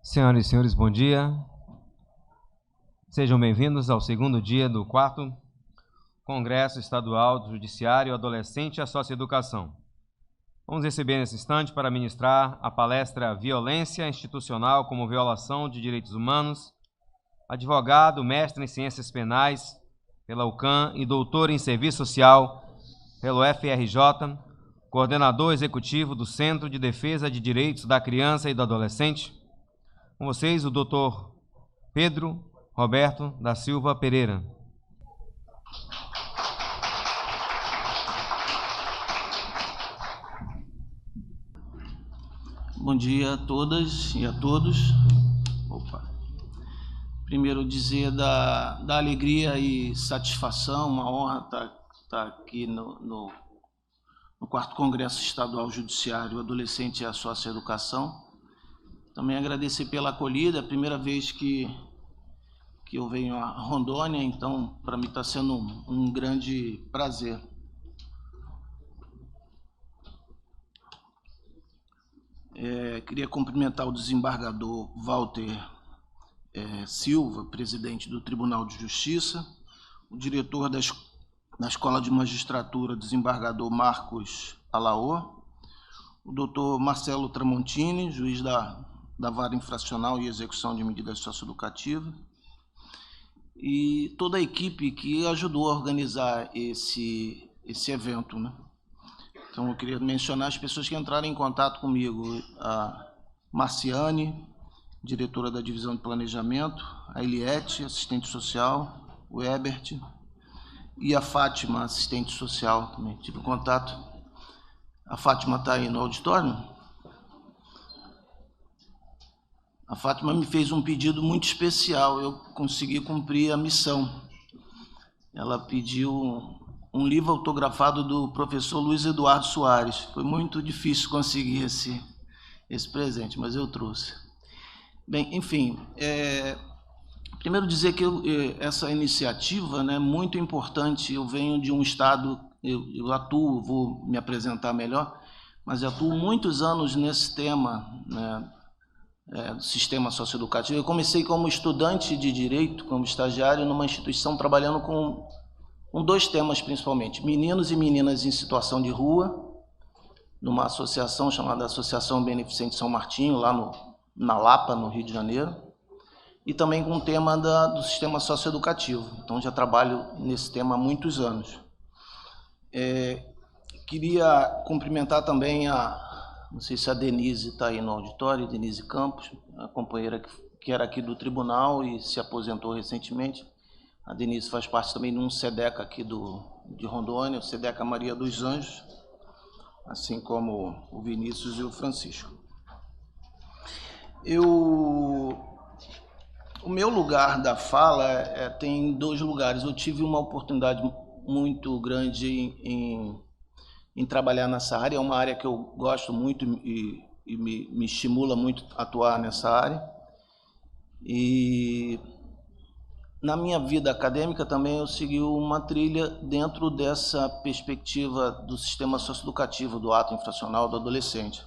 Senhoras e senhores, bom dia. Sejam bem-vindos ao segundo dia do 4º Congresso Estadual do Judiciário Adolescente e a Socioeducação. Vamos receber nesse instante para ministrar a palestra Violência Institucional como Violação de Direitos Humanos, advogado, mestre em Ciências Penais pela UCAM e doutor em Serviço Social pelo FRJ, coordenador executivo do Centro de Defesa de Direitos da Criança e do Adolescente. Com vocês, o doutor Pedro Roberto da Silva Pereira. Bom dia a todas e a todos. Primeiro dizer da alegria e satisfação, uma honra estar aqui no 4º Congresso Estadual Judiciário Adolescente e a Socioeducação. Também agradecer pela acolhida, é a primeira vez que eu venho a Rondônia, então para mim está sendo um grande prazer. Queria cumprimentar o desembargador Walter Silva, presidente do Tribunal de Justiça, o diretor da Escola de Magistratura, desembargador Marcos Alaô, o doutor Marcelo Tramontini, juiz da Vara Infracional e Execução de Medidas Socioeducativas, e toda a equipe que ajudou a organizar esse evento, né? Então, eu queria mencionar as pessoas que entraram em contato comigo: a Marciane, diretora da Divisão de Planejamento, a Eliette, assistente social, o Ebert e a Fátima, assistente social, também tive contato. A Fátima está aí no auditório? A Fátima me fez um pedido muito especial, eu consegui cumprir a missão. Ela pediu um livro autografado do professor Luiz Eduardo Soares. Foi muito difícil conseguir esse presente, mas eu trouxe. Bem, enfim, primeiro dizer que essa iniciativa, né, é muito importante. Eu venho de um estado, eu atuo, vou me apresentar melhor, mas eu atuo muitos anos nesse tema, né, do sistema socioeducativo. Eu comecei como estudante de Direito, como estagiário, numa instituição trabalhando com dois temas principalmente: meninos e meninas em situação de rua, numa associação chamada Associação Beneficente São Martinho, lá na Lapa, no Rio de Janeiro, e também com o tema do sistema socioeducativo. Então, já trabalho nesse tema há muitos anos. Queria cumprimentar também não sei se a Denise está aí no auditório, Denise Campos, a companheira que era aqui do tribunal e se aposentou recentemente. A Denise faz parte também de um SEDECA aqui de Rondônia, o SEDECA Maria dos Anjos, assim como o Vinícius e o Francisco. O meu lugar da fala tem dois lugares. Eu tive uma oportunidade muito grande em trabalhar nessa área. É uma área que eu gosto muito e me estimula muito a atuar nessa área. E na minha vida acadêmica também eu segui uma trilha dentro dessa perspectiva do sistema socioeducativo, do ato infracional do adolescente.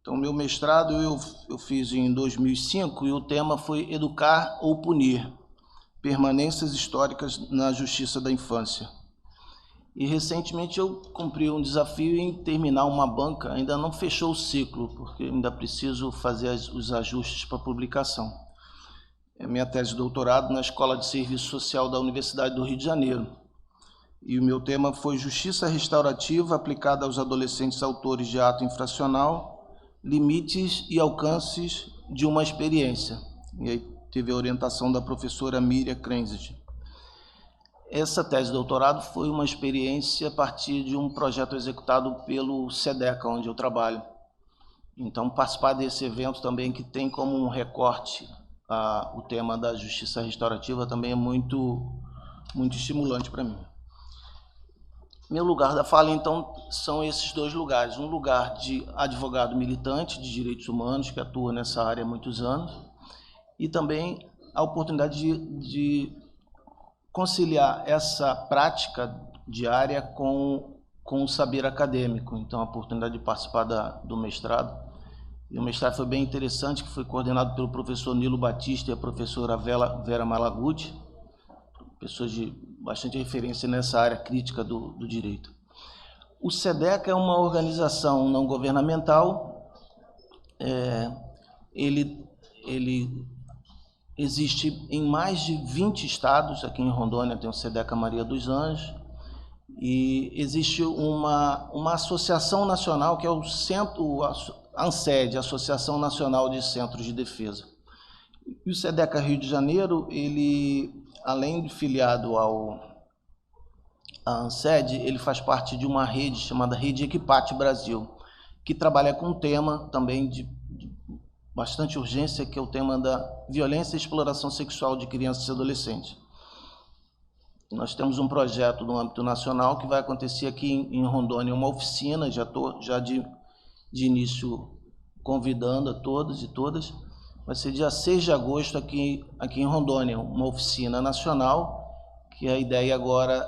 Então, meu mestrado eu fiz em 2005 e o tema foi Educar ou Punir, permanências históricas na justiça da infância. E recentemente eu cumpri um desafio em terminar uma banca, ainda não fechou o ciclo, porque ainda preciso fazer os ajustes para publicação. É minha tese de doutorado na Escola de Serviço Social da Universidade do Rio de Janeiro. E o meu tema foi Justiça Restaurativa aplicada aos adolescentes autores de ato infracional, limites e alcances de uma experiência. E aí teve a orientação da professora Miriam Krenzig. Essa tese de doutorado foi uma experiência a partir de um projeto executado pelo SEDECA, onde eu trabalho. Então, participar desse evento também, que tem como um recorte o tema da justiça restaurativa, também é muito estimulante para mim. Meu lugar da fala, então, são esses dois lugares. Um lugar de advogado militante de direitos humanos, que atua nessa área há muitos anos, e também a oportunidade de conciliar essa prática diária com o saber acadêmico. Então, a oportunidade de participar do mestrado E o mestrado foi bem interessante, que foi coordenado pelo professor Nilo Batista e a professora Vera Malaguti, pessoas de bastante referência nessa área crítica do direito. O SEDECA é uma organização não governamental, ele existe em mais de 20 estados. Aqui em Rondônia tem o SEDECA Maria dos Anjos, e existe uma associação nacional, que é o centro, a ANSED, Associação Nacional de Centros de Defesa. E o SEDECA Rio de Janeiro, ele, além de filiado à ANSED, ele faz parte de uma rede chamada Rede Equipate Brasil, que trabalha com um tema também de bastante urgência, que é o tema da violência e exploração sexual de crianças e adolescentes. Nós temos um projeto no âmbito nacional que vai acontecer aqui em Rondônia, uma oficina, já estou de início convidando a todos e todas. Vai ser dia 6 de agosto aqui em Rondônia, uma oficina nacional, que a ideia agora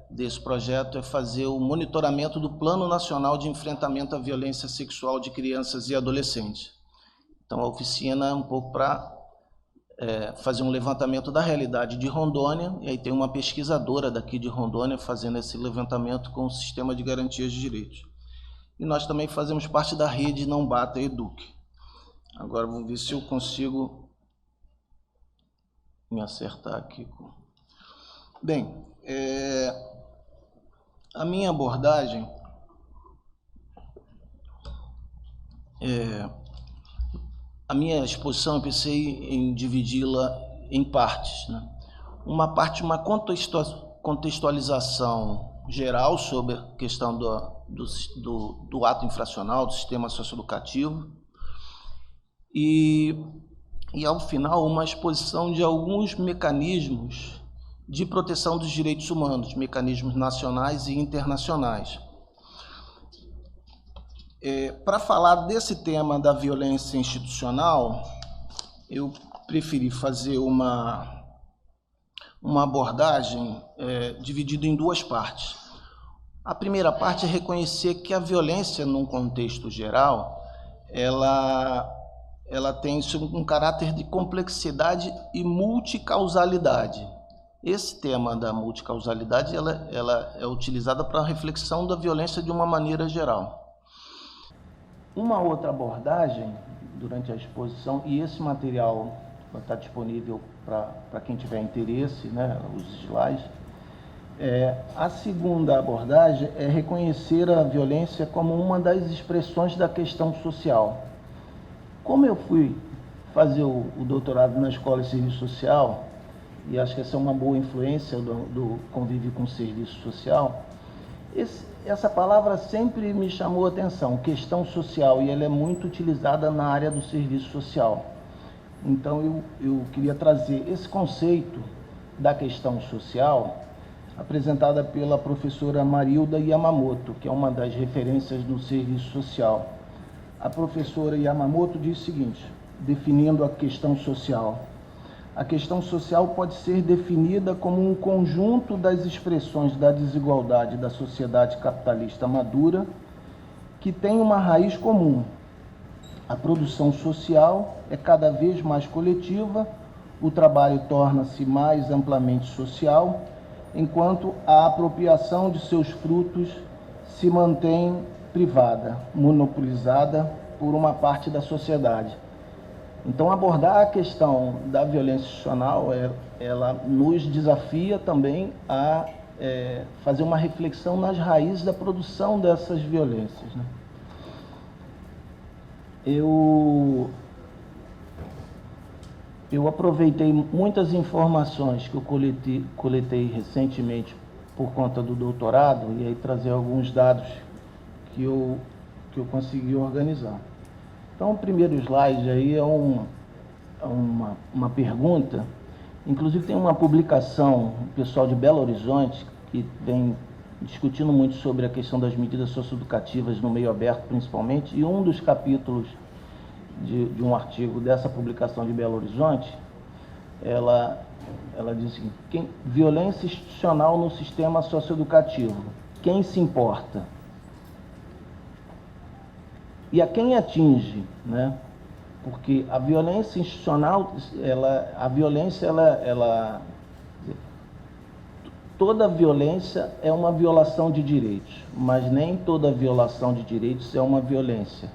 desse projeto é fazer o monitoramento do Plano Nacional de Enfrentamento à Violência Sexual de Crianças e Adolescentes. Então, a oficina é um pouco para fazer um levantamento da realidade de Rondônia, e aí tem uma pesquisadora daqui de Rondônia fazendo esse levantamento com o Sistema de Garantias de Direitos. E nós também fazemos parte da rede Não Bata Eduque. Agora, vamos ver se eu consigo me acertar aqui. Bem, a minha abordagem a minha exposição, eu pensei em dividi-la em partes, né? Uma parte, uma contextualização geral sobre a questão do ato infracional, do sistema socioeducativo, e ao final, uma exposição de alguns mecanismos de proteção dos direitos humanos, mecanismos nacionais e internacionais. Para falar desse tema da violência institucional, eu preferi fazer uma abordagem dividida em duas partes. A primeira parte é reconhecer que a violência, num contexto geral, ela tem um caráter de complexidade e multicausalidade. Esse tema da multicausalidade ela é utilizada para a reflexão da violência de uma maneira geral. Uma outra abordagem durante a exposição, e esse material vai estar disponível para quem tiver interesse, né, os slides. A segunda abordagem é reconhecer a violência como uma das expressões da questão social. Como eu fui fazer o doutorado na Escola de Serviço Social, e acho que essa é uma boa influência do convívio com o serviço social, essa palavra sempre me chamou a atenção, questão social, e ela é muito utilizada na área do serviço social. Então eu queria trazer esse conceito da questão social, apresentada pela professora Marilda Yamamoto, que é uma das referências do serviço social. A professora Yamamoto diz o seguinte, definindo a questão social: a questão social pode ser definida como um conjunto das expressões da desigualdade da sociedade capitalista madura que tem uma raiz comum. A produção social é cada vez mais coletiva, o trabalho torna-se mais amplamente social, enquanto a apropriação de seus frutos se mantém privada, monopolizada por uma parte da sociedade. Então, abordar a questão da violência institucional, ela nos desafia também a fazer uma reflexão nas raízes da produção dessas violências, né? Eu aproveitei muitas informações que eu coletei recentemente por conta do doutorado, e aí trazer alguns dados que eu consegui organizar. Então, o primeiro slide aí é uma pergunta. Inclusive, tem uma publicação, o pessoal de Belo Horizonte, que vem discutindo muito sobre a questão das medidas socioeducativas no meio aberto, principalmente, e um dos capítulos de um artigo dessa publicação de Belo Horizonte, ela diz assim: violência institucional no sistema socioeducativo, quem se importa? e a quem atinge, né? Porque a violência institucional, toda violência é uma violação de direitos, mas nem toda violação de direitos é uma violência.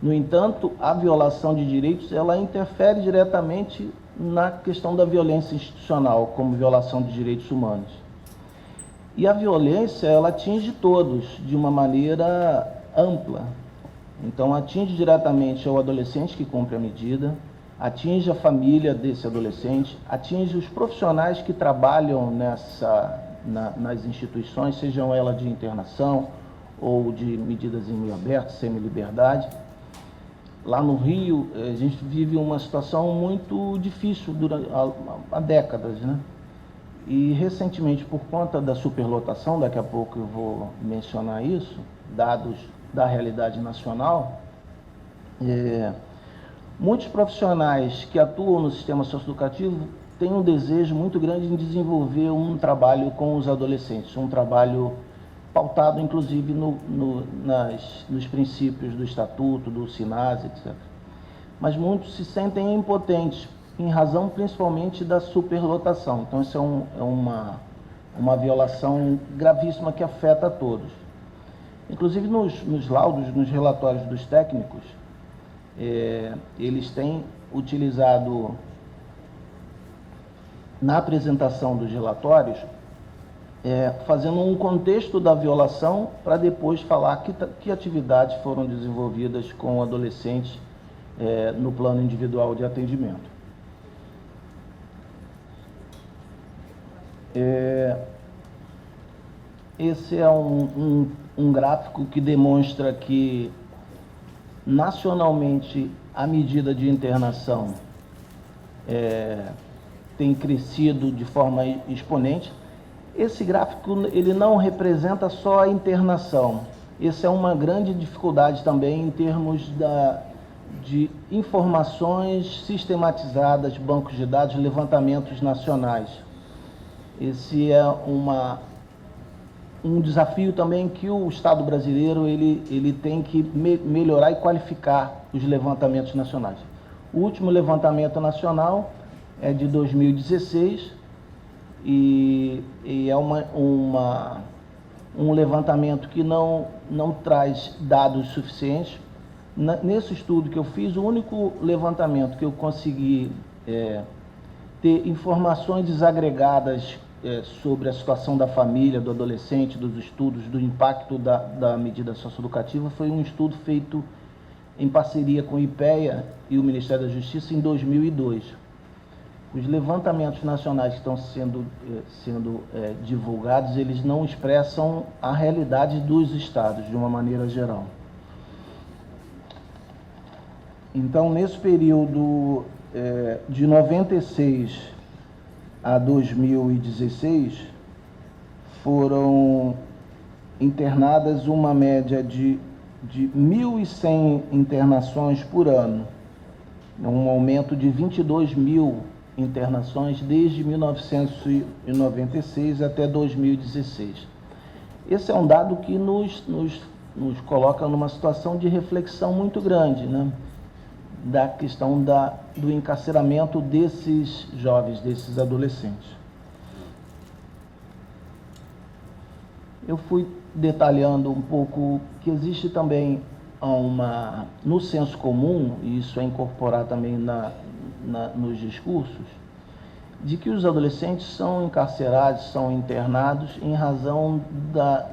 No entanto, a violação de direitos, ela interfere diretamente na questão da violência institucional, como violação de direitos humanos. E a violência, ela atinge todos de uma maneira ampla. Então, atinge diretamente o adolescente que cumpre a medida, atinge a família desse adolescente, atinge os profissionais que trabalham nas instituições, sejam elas de internação ou de medidas em meio aberto, semi-liberdade. Lá no Rio, a gente vive uma situação muito difícil há décadas, né? E recentemente, por conta da superlotação, daqui a pouco eu vou mencionar isso, dados da realidade nacional, muitos profissionais que atuam no sistema socioeducativo têm um desejo muito grande em desenvolver um trabalho com os adolescentes, um trabalho pautado, inclusive, nos princípios do Estatuto, do SINASE, etc. Mas muitos se sentem impotentes, em razão principalmente da superlotação. Então, isso é uma violação gravíssima que afeta a todos. Inclusive, nos laudos, nos relatórios dos técnicos, eles têm utilizado, na apresentação dos relatórios, fazendo um contexto da violação para depois falar que atividades foram desenvolvidas com adolescentes no plano individual de atendimento. Esse é um gráfico que demonstra que, nacionalmente, a medida de internação tem crescido de forma exponente. Esse gráfico, ele não representa só a internação. Essa é uma grande dificuldade também em termos de informações sistematizadas, bancos de dados, levantamentos nacionais. Esse é um desafio também que o Estado brasileiro ele tem que melhorar e qualificar os levantamentos nacionais. O último levantamento nacional é de 2016 e é um levantamento que não traz dados suficientes. Nesse estudo que eu fiz, o único levantamento que eu consegui ter informações desagregadas sobre a situação da família, do adolescente, dos estudos, do impacto da medida socioeducativa, foi um estudo feito em parceria com o IPEA e o Ministério da Justiça em 2002. Os levantamentos nacionais que estão sendo divulgados, eles não expressam a realidade dos estados, de uma maneira geral. Então, nesse período de 96 a 2016, foram internadas uma média de 1.100 internações por ano, um aumento de 22.000 internações desde 1996 até 2016. Esse é um dado que nos coloca numa situação de reflexão muito grande, né? Da questão do encarceramento desses jovens, desses adolescentes. Eu fui detalhando um pouco que existe também no senso comum, e isso é incorporado também nos discursos, de que os adolescentes são encarcerados, são internados em razão da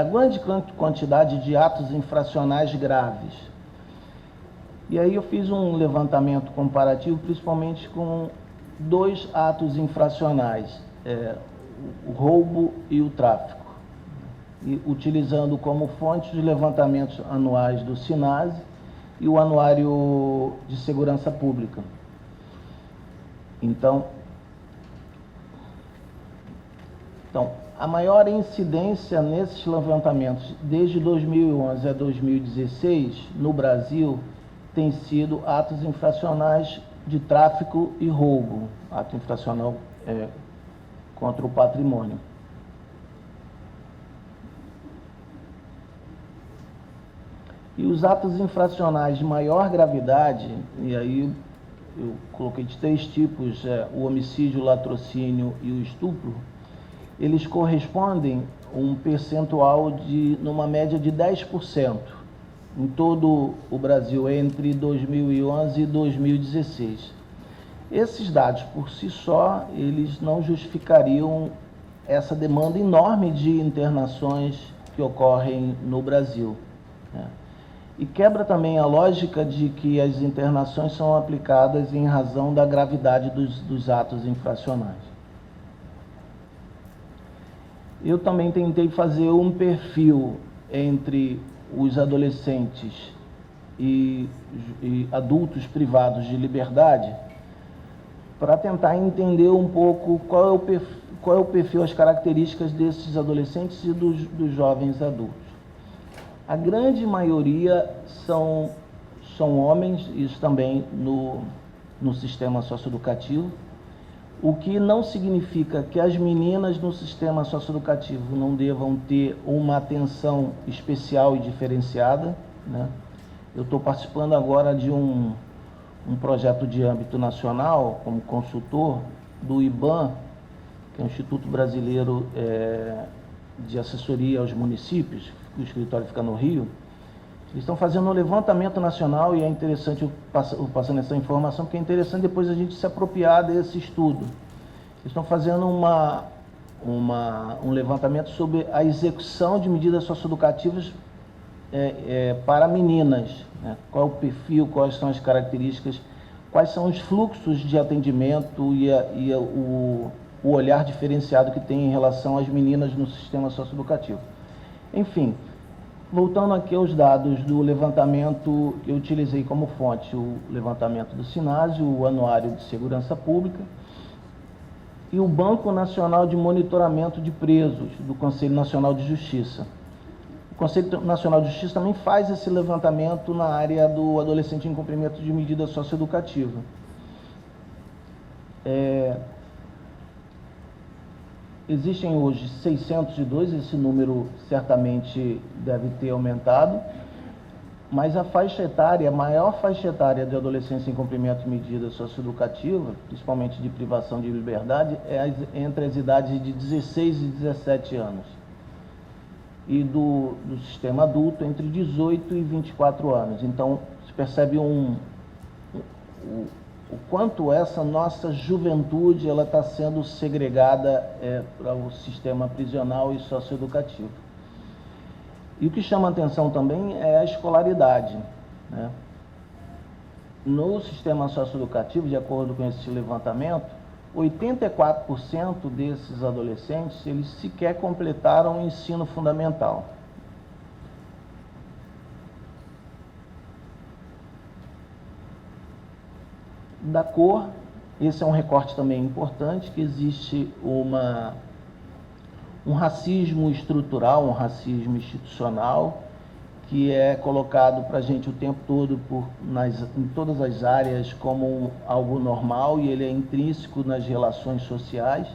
grande quantidade de atos infracionais graves. E aí eu fiz um levantamento comparativo, principalmente com dois atos infracionais, o roubo e o tráfico, e utilizando como fonte os levantamentos anuais do SINASE e o Anuário de Segurança Pública. Então, a maior incidência nesses levantamentos desde 2011 a 2016 no Brasil tem sido atos infracionais de tráfico e roubo, ato infracional contra o patrimônio. E os atos infracionais de maior gravidade, e aí eu coloquei de 3 tipos, o homicídio, o latrocínio e o estupro, eles correspondem a um percentual numa média de 10% em todo o Brasil entre 2011 e 2016. Esses dados por si só, eles não justificariam essa demanda enorme de internações que ocorrem no Brasil, né? E quebra também a lógica de que as internações são aplicadas em razão da gravidade dos atos infracionais. Eu também tentei fazer um perfil entre os adolescentes e adultos privados de liberdade para tentar entender um pouco qual é o perfil, as características desses adolescentes e dos jovens adultos. A grande maioria são homens, isso também no sistema socioeducativo, o que não significa que as meninas no sistema socioeducativo não devam ter uma atenção especial e diferenciada, né? Eu estou participando agora de um projeto de âmbito nacional, como consultor, do IBAM, que é o Instituto Brasileiro de Assessoria aos Municípios, o escritório fica no Rio. Eles estão fazendo um levantamento nacional e é interessante eu passando essa informação, porque é interessante depois a gente se apropriar desse estudo. Eles estão fazendo um levantamento sobre a execução de medidas socioeducativas para meninas, né? Qual é o perfil, quais são as características, quais são os fluxos de atendimento e o olhar diferenciado que tem em relação às meninas no sistema socioeducativo. Enfim, voltando aqui aos dados do levantamento, eu utilizei como fonte o levantamento do SINASE, o Anuário de Segurança Pública, e o Banco Nacional de Monitoramento de Presos, do Conselho Nacional de Justiça. O Conselho Nacional de Justiça também faz esse levantamento na área do adolescente em cumprimento de medida socioeducativa. Existem hoje 602, esse número certamente deve ter aumentado, mas a maior faixa etária de adolescência em cumprimento de medida socioeducativa, principalmente de privação de liberdade, é entre as idades de 16 e 17 anos. E do sistema adulto, entre 18 e 24 anos. Então, se percebe o quanto essa nossa juventude ela está sendo segregada para o sistema prisional e socioeducativo. E o que chama a atenção também é a escolaridade, né? No sistema socioeducativo, de acordo com esse levantamento, 84% desses adolescentes, eles sequer completaram o ensino fundamental. Da cor, esse é um recorte também importante, que existe um racismo estrutural, um racismo institucional, que é colocado para a gente o tempo todo em todas as áreas como algo normal, e ele é intrínseco nas relações sociais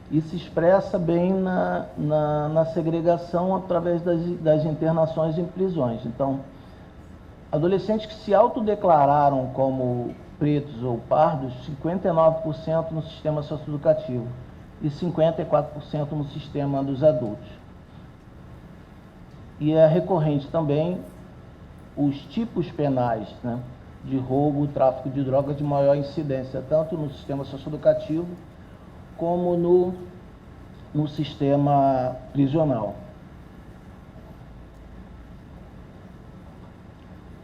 e se expressa bem na segregação através das internações em prisões. Então, adolescentes que se autodeclararam como pretos ou pardos, 59% no sistema socioeducativo e 54% no sistema dos adultos. E é recorrente também os tipos penais, né, de roubo, tráfico de drogas de maior incidência, tanto no sistema socioeducativo como no sistema prisional.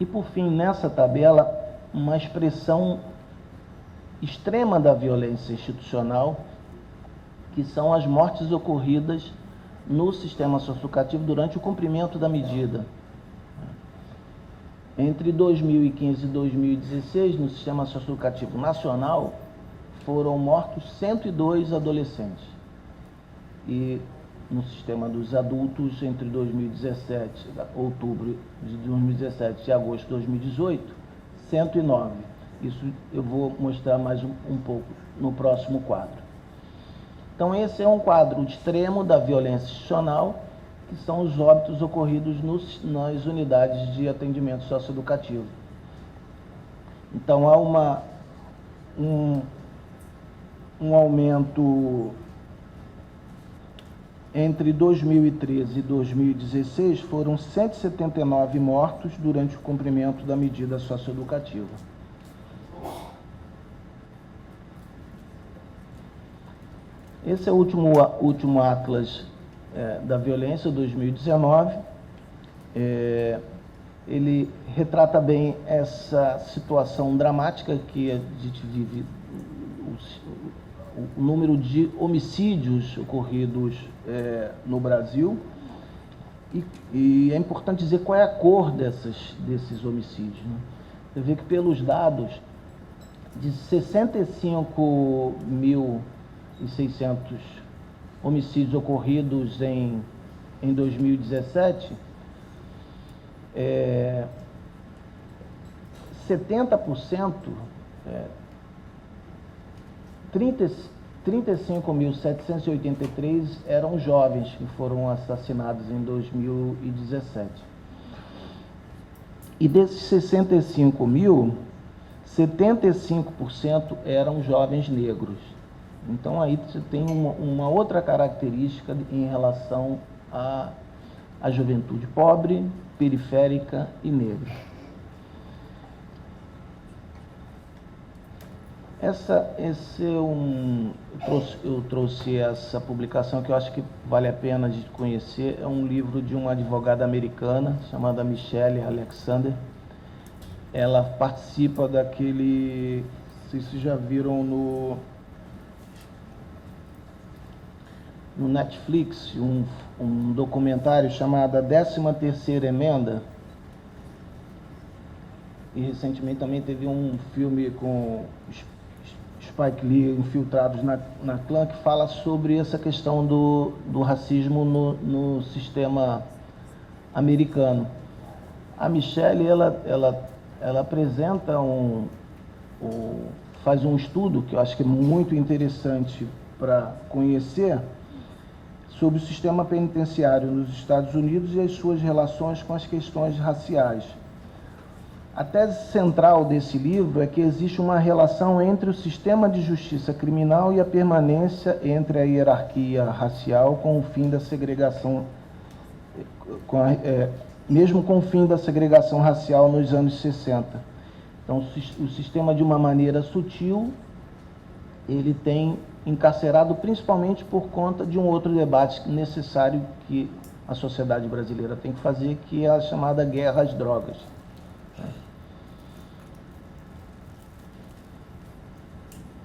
E por fim, nessa tabela, uma expressão extrema da violência institucional, que são as mortes ocorridas no sistema socioeducativo durante o cumprimento da medida. Entre 2015 e 2016, no sistema socioeducativo nacional, foram mortos 102 adolescentes. E no sistema dos adultos, entre 2017, outubro de 2017 e agosto de 2018, 109. Isso eu vou mostrar mais um pouco no próximo quadro. Então, esse é um quadro extremo da violência institucional que são os óbitos ocorridos nas unidades de atendimento socioeducativo. Então, há um aumento entre 2013 e 2016, foram 179 mortos durante o cumprimento da medida socioeducativa. Esse é o último Atlas da Violência, 2019. Ele retrata bem essa situação dramática que a gente vive, o número de homicídios ocorridos no Brasil, e é importante dizer qual é a cor desses homicídios, né? Você vê que pelos dados, de 65.600 homicídios ocorridos em 2017, 70%, 35.783 eram jovens que foram assassinados em 2017. E desses 65 mil, 75% eram jovens negros. Então aí você tem uma outra característica em relação à juventude pobre, periférica e negra. Eu trouxe essa publicação que eu acho que vale a pena a gente conhecer. É um livro de uma advogada americana chamada Michelle Alexander. Ela participa daquele, não sei se vocês já viram no Netflix, um documentário chamado A 13ª Emenda. E recentemente também teve um filme com Spike Lee, Infiltrados na Clã, que fala sobre essa questão do racismo no sistema americano. A Michelle, ela apresenta faz um estudo que eu acho que é muito interessante para conhecer sobre o sistema penitenciário nos Estados Unidos e as suas relações com as questões raciais. A tese central desse livro é que existe uma relação entre o sistema de justiça criminal e a permanência entre a hierarquia racial com o fim da segregação, mesmo com o fim da segregação racial nos anos 60. Então, o sistema, de uma maneira sutil, ele tem encarcerado principalmente por conta de um outro debate necessário que a sociedade brasileira tem que fazer, que é a chamada guerra às drogas.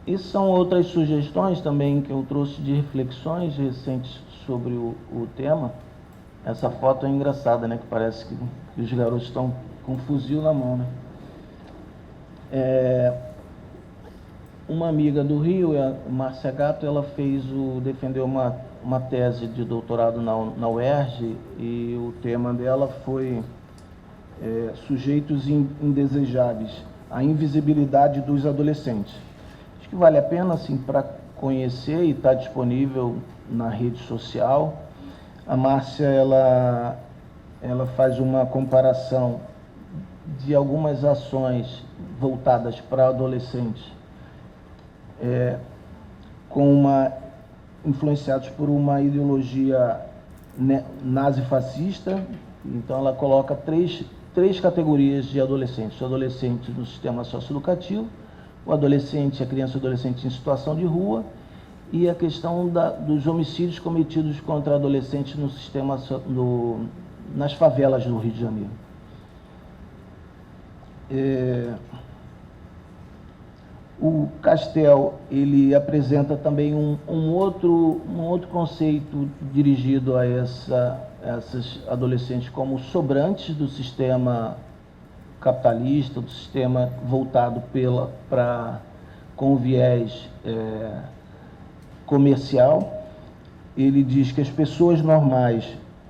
E são outras sugestões também que eu trouxe de reflexões recentes sobre o tema. Essa foto é engraçada, né? Que parece que os garotos estão com um fuzil na mão, né? Uma amiga do Rio, a Márcia Gato, ela defendeu uma tese de doutorado na UERJ, e o tema dela foi Sujeitos Indesejáveis, a invisibilidade dos adolescentes. Acho que vale a pena, assim, para conhecer, e está disponível na rede social. A Márcia, ela faz uma comparação de algumas ações voltadas para adolescentes, influenciados por uma ideologia nazifascista. Então, ela coloca três categorias de adolescentes: o adolescente no sistema socioeducativo, o adolescente, a criança e o adolescente em situação de rua, e a questão dos homicídios cometidos contra adolescentes no sistema, nas favelas do Rio de Janeiro. O Castel, ele apresenta também um outro conceito dirigido a essas adolescentes como sobrantes do sistema capitalista, do sistema voltado com viés comercial. Ele diz que as pessoas normais,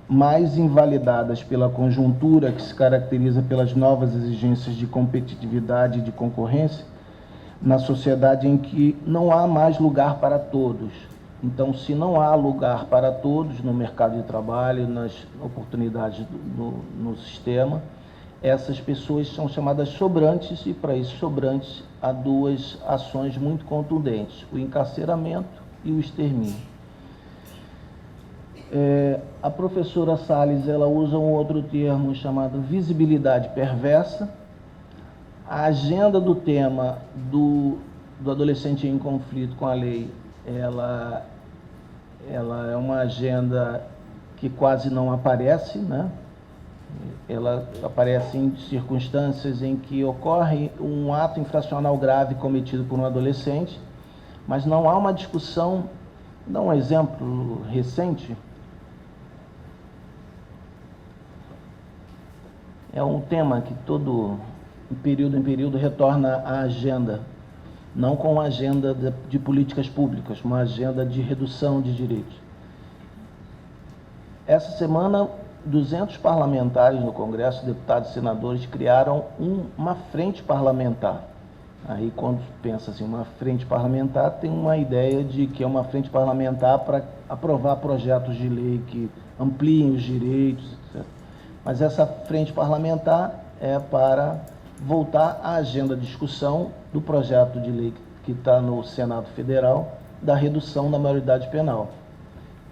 mais invalidadas pela conjuntura que se caracteriza pelas novas exigências de competitividade e de concorrência, na sociedade em que não há mais lugar para todos, Então, se não há lugar para todos no mercado de trabalho, nas oportunidades no sistema, essas pessoas são chamadas sobrantes, e para isso sobrantes há duas ações muito contundentes: o encarceramento e o extermínio. A professora Salles, ela usa um outro termo chamado visibilidade perversa. A agenda do tema do adolescente em conflito com a lei, ela é uma agenda que quase não aparece, né? Ela aparece em circunstâncias em que ocorre um ato infracional grave cometido por um adolescente, mas não há uma discussão. Vou dar um exemplo recente. É um tema que todo em período retorna à agenda, não com a agenda de políticas públicas, uma agenda de redução de direitos. Essa semana, 200 parlamentares no Congresso, deputados e senadores, criaram uma frente parlamentar. Aí, quando pensa assim, uma frente parlamentar, tem uma ideia de que é uma frente parlamentar para aprovar projetos de lei que ampliem os direitos, etc. Mas essa frente parlamentar é para voltar à agenda de discussão do projeto de lei que está no Senado Federal, da redução da maioridade penal.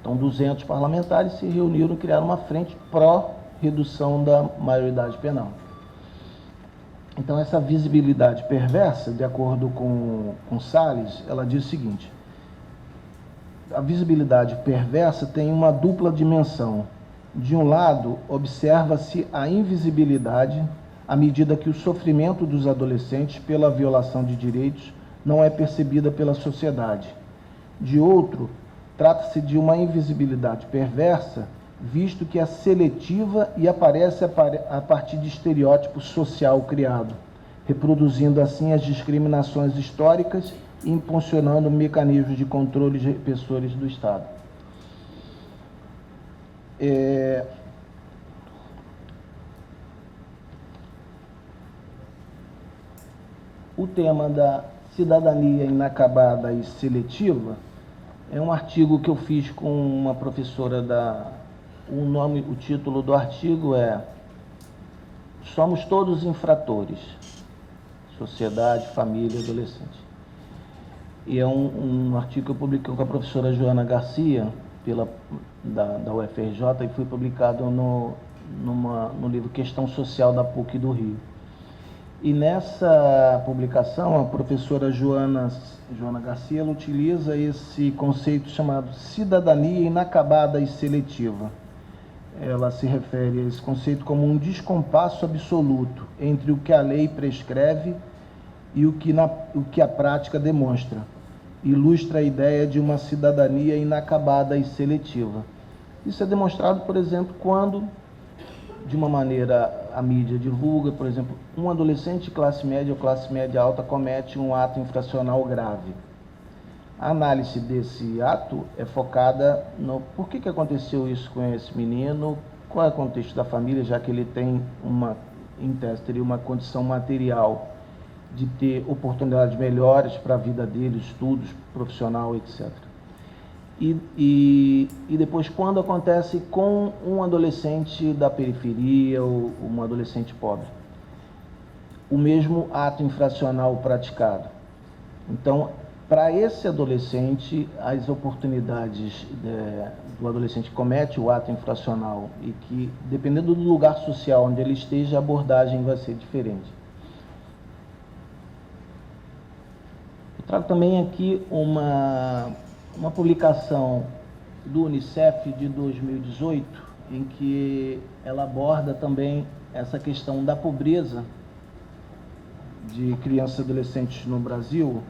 Então, 200 parlamentares se reuniram e criaram uma frente pró-redução da maioridade penal. Então, essa visibilidade perversa, de acordo com Salles, ela diz o seguinte: a visibilidade perversa tem uma dupla dimensão. De um lado, observa-se a invisibilidade à medida que o sofrimento dos adolescentes pela violação de direitos não é percebida pela sociedade. De outro, trata-se de uma invisibilidade perversa, visto que é seletiva e aparece a partir de estereótipo social criado, reproduzindo assim as discriminações históricas e impulsionando mecanismos de controle repressores do Estado. O tema da cidadania inacabada e seletiva é um artigo que eu fiz com uma professora o título do artigo é Somos Todos Infratores, Sociedade, Família e Adolescente. E é um artigo que eu publiquei com a professora Joana Garcia, da UFRJ, e foi publicado no livro Questão Social da PUC do Rio. E nessa publicação, a professora Joana Garcia, ela utiliza esse conceito chamado cidadania inacabada e seletiva. Ela se refere a esse conceito como um descompasso absoluto entre o que a lei prescreve e o que a prática demonstra. Ilustra a ideia de uma cidadania inacabada e seletiva. Isso é demonstrado, por exemplo, quando, de uma maneira, a mídia divulga, por exemplo, um adolescente de classe média ou classe média alta comete um ato infracional grave. A análise desse ato é focada no por que aconteceu isso com esse menino, qual é o contexto da família, já que ele tem em tese, teria uma condição material de ter oportunidades melhores para a vida dele, estudos, profissional, etc. E depois, quando acontece com um adolescente da periferia ou um adolescente pobre, o mesmo ato infracional praticado. Então, para esse adolescente, as oportunidades do adolescente que comete o ato infracional e que, dependendo do lugar social onde ele esteja, a abordagem vai ser diferente. Eu trago também aqui uma publicação do Unicef de 2018, em que ela aborda também essa questão da pobreza de crianças e adolescentes no Brasil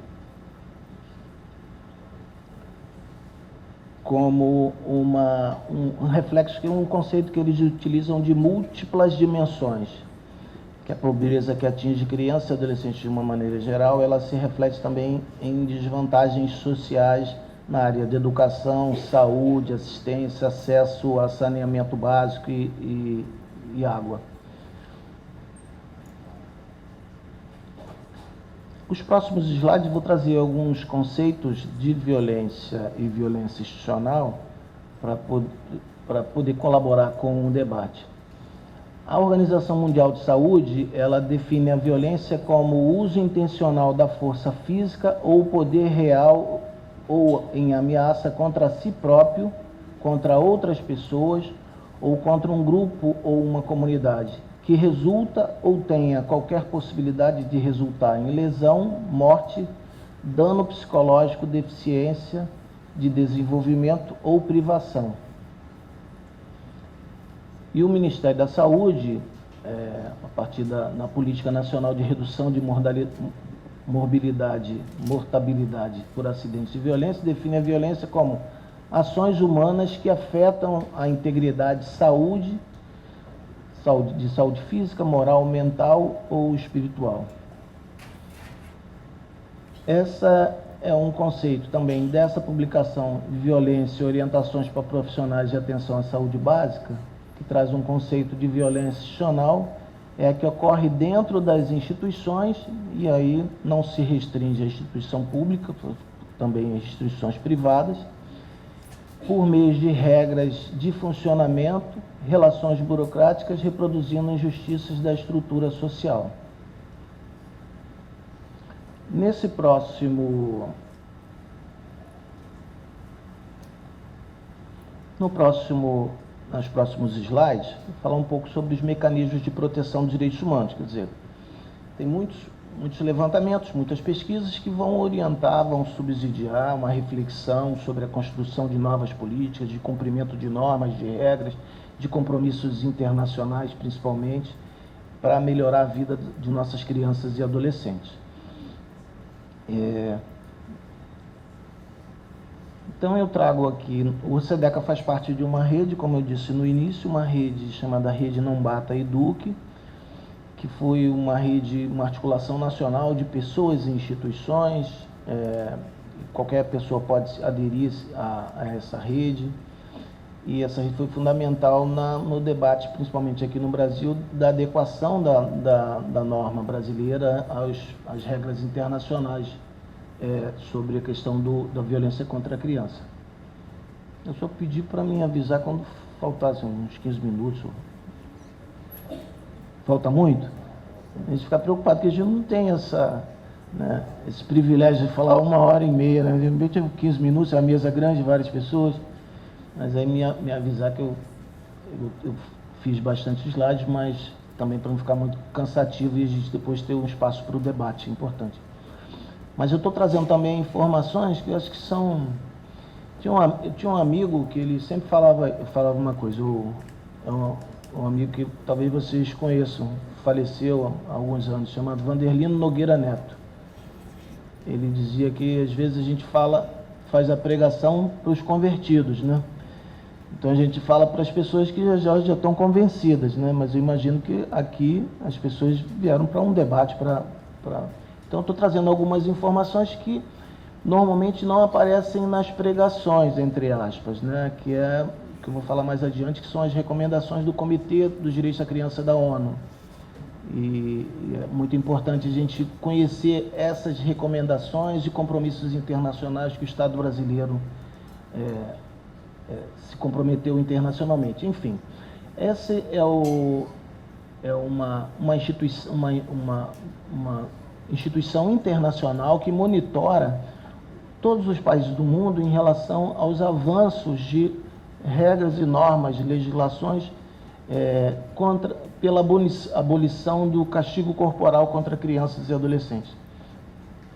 como um reflexo, que é um conceito que eles utilizam de múltiplas dimensões, que a pobreza que atinge crianças e adolescentes de uma maneira geral, ela se reflete também em desvantagens sociais na área de educação, saúde, assistência, acesso a saneamento básico e água. Os próximos slides vou trazer alguns conceitos de violência e violência institucional para poder colaborar com o debate. A Organização Mundial de Saúde, ela define a violência como o uso intencional da força física ou poder real ou em ameaça contra si próprio, contra outras pessoas ou contra um grupo ou uma comunidade, que resulta ou tenha qualquer possibilidade de resultar em lesão, morte, dano psicológico, deficiência de desenvolvimento ou privação. E o Ministério da Saúde, a partir na Política Nacional de Redução de Mortabilidade por Acidentes de Violência, define a violência como ações humanas que afetam a integridade de saúde física, moral, mental ou espiritual. Essa é um conceito também dessa publicação, Violência e Orientações para Profissionais de Atenção à Saúde Básica, que traz um conceito de violência institucional, é que ocorre dentro das instituições, e aí não se restringe à instituição pública, também às instituições privadas, por meio de regras de funcionamento, relações burocráticas, reproduzindo injustiças da estrutura social. Nos próximos slides, vou falar um pouco sobre os mecanismos de proteção dos direitos humanos. Quer dizer, tem muitos levantamentos, muitas pesquisas que vão orientar, vão subsidiar uma reflexão sobre a construção de novas políticas, de cumprimento de normas, de regras, de compromissos internacionais, principalmente, para melhorar a vida de nossas crianças e adolescentes. Então eu trago aqui, o SEDECA faz parte de uma rede, como eu disse no início, uma rede chamada Rede Não Bata Eduque, que foi uma rede, uma articulação nacional de pessoas e instituições, qualquer pessoa pode aderir a essa rede, e essa rede foi fundamental no debate, principalmente aqui no Brasil, da adequação da norma brasileira às regras internacionais sobre a questão da violência contra a criança. Eu só pedi para me avisar quando faltassem uns 15 minutos. Falta muito? A gente fica preocupado, porque a gente não tem esse privilégio de falar 1h30, né? De repente 15 minutos, é uma mesa grande, várias pessoas, mas aí me avisar que eu fiz bastante slides, mas também para não ficar muito cansativo e a gente depois ter um espaço para o debate, importante. Mas eu estou trazendo também informações que eu acho que são... Eu tinha um amigo que ele sempre falava uma coisa, um amigo que talvez vocês conheçam, faleceu há alguns anos, chamado Vanderlino Nogueira Neto. Ele dizia que às vezes a gente faz a pregação para os convertidos, né? Então a gente fala para as pessoas que já estão convencidas, né? Mas eu imagino que aqui as pessoas vieram para um debate, Então eu estou trazendo algumas informações que normalmente não aparecem nas pregações, entre aspas, né? Que eu vou falar mais adiante, que são as recomendações do Comitê dos Direitos da Criança da ONU. E é muito importante a gente conhecer essas recomendações e compromissos internacionais que o Estado brasileiro se comprometeu internacionalmente. Enfim, essa é uma instituição internacional que monitora todos os países do mundo em relação aos avanços de regras e normas, legislações pela abolição do castigo corporal contra crianças e adolescentes.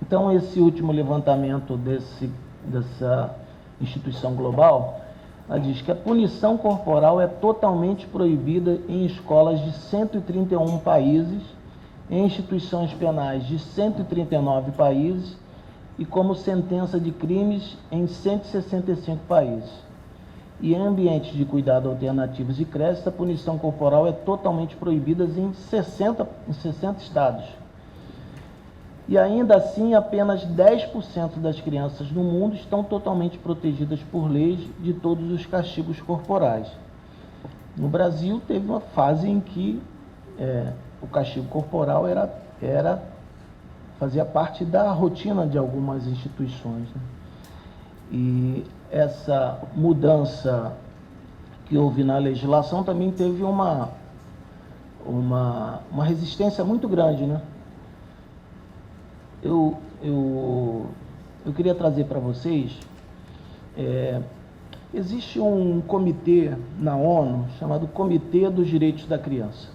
Então, esse último levantamento dessa instituição global, ela diz que a punição corporal é totalmente proibida em escolas de 131 países, em instituições penais de 139 países e como sentença de crimes em 165 países. E em ambientes de cuidado alternativos e creches, a punição corporal é totalmente proibida em 60 estados. E ainda assim, apenas 10% das crianças no mundo estão totalmente protegidas por leis de todos os castigos corporais. No Brasil, teve uma fase em que o castigo corporal era fazia parte da rotina de algumas instituições, né? E essa mudança que houve na legislação também teve uma resistência muito grande, né? Eu queria trazer para vocês, existe um comitê na ONU chamado Comitê dos Direitos da Criança.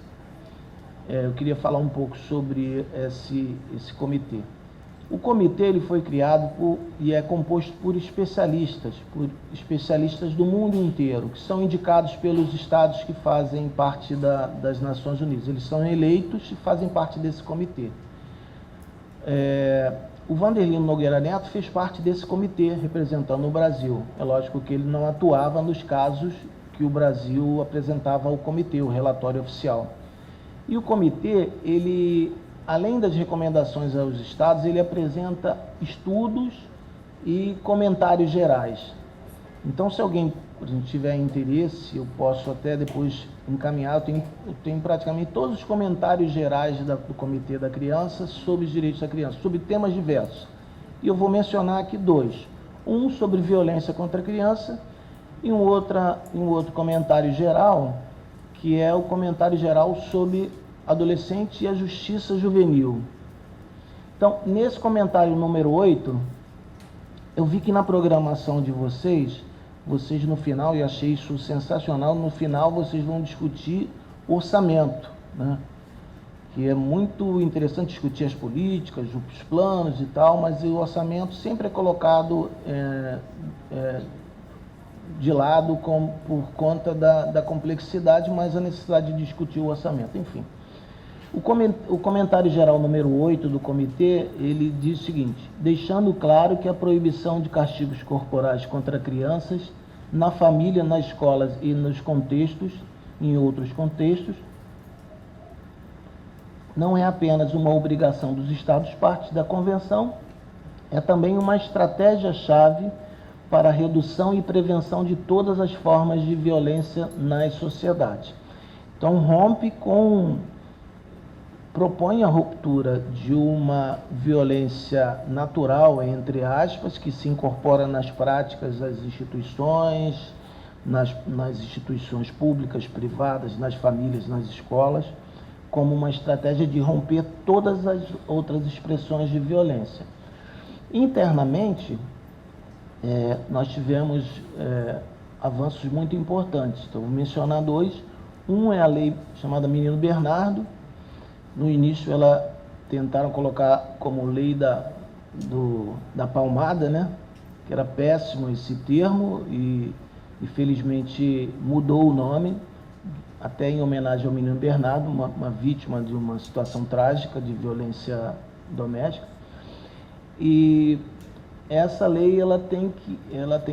Eu queria falar um pouco sobre esse comitê. O comitê ele foi criado e é composto por especialistas do mundo inteiro, que são indicados pelos estados que fazem parte das Nações Unidas. Eles são eleitos e fazem parte desse comitê. O Wanderlino Nogueira Neto fez parte desse comitê, representando o Brasil. É lógico que ele não atuava nos casos que o Brasil apresentava ao comitê, o relatório oficial. E o comitê, ele, além das recomendações aos estados, ele apresenta estudos e comentários gerais. Então, se alguém tiver interesse, eu posso até depois encaminhar. Eu tenho praticamente todos os comentários gerais do Comitê da Criança sobre os direitos da criança, sobre temas diversos. E eu vou mencionar aqui dois. Um sobre violência contra a criança e um outro comentário geral, que é o comentário geral sobre adolescente e a justiça juvenil. Então, nesse comentário número 8, eu vi que na programação de vocês no final, e achei isso sensacional, no final vocês vão discutir orçamento, né? Que é muito interessante discutir as políticas, os planos e tal, mas o orçamento sempre é colocado de lado por conta da complexidade, mas a necessidade de discutir o orçamento, enfim. O comentário geral número 8 do comitê, ele diz o seguinte: deixando claro que a proibição de castigos corporais contra crianças na família, nas escolas e em outros contextos, não é apenas uma obrigação dos Estados partes da Convenção, é também uma estratégia-chave para a redução e prevenção de todas as formas de violência nas sociedades. Então, propõe a ruptura de uma violência natural, entre aspas, que se incorpora nas práticas das instituições, nas instituições públicas, privadas, nas famílias, nas escolas, como uma estratégia de romper todas as outras expressões de violência. Internamente, nós tivemos avanços muito importantes. Então, vou mencionar dois. Um é a lei chamada Menino Bernardo. No início, tentaram colocar como lei da palmada, né? Que era péssimo esse termo e felizmente mudou o nome, até em homenagem ao menino Bernardo, uma vítima de uma situação trágica de violência doméstica. E essa lei ela tem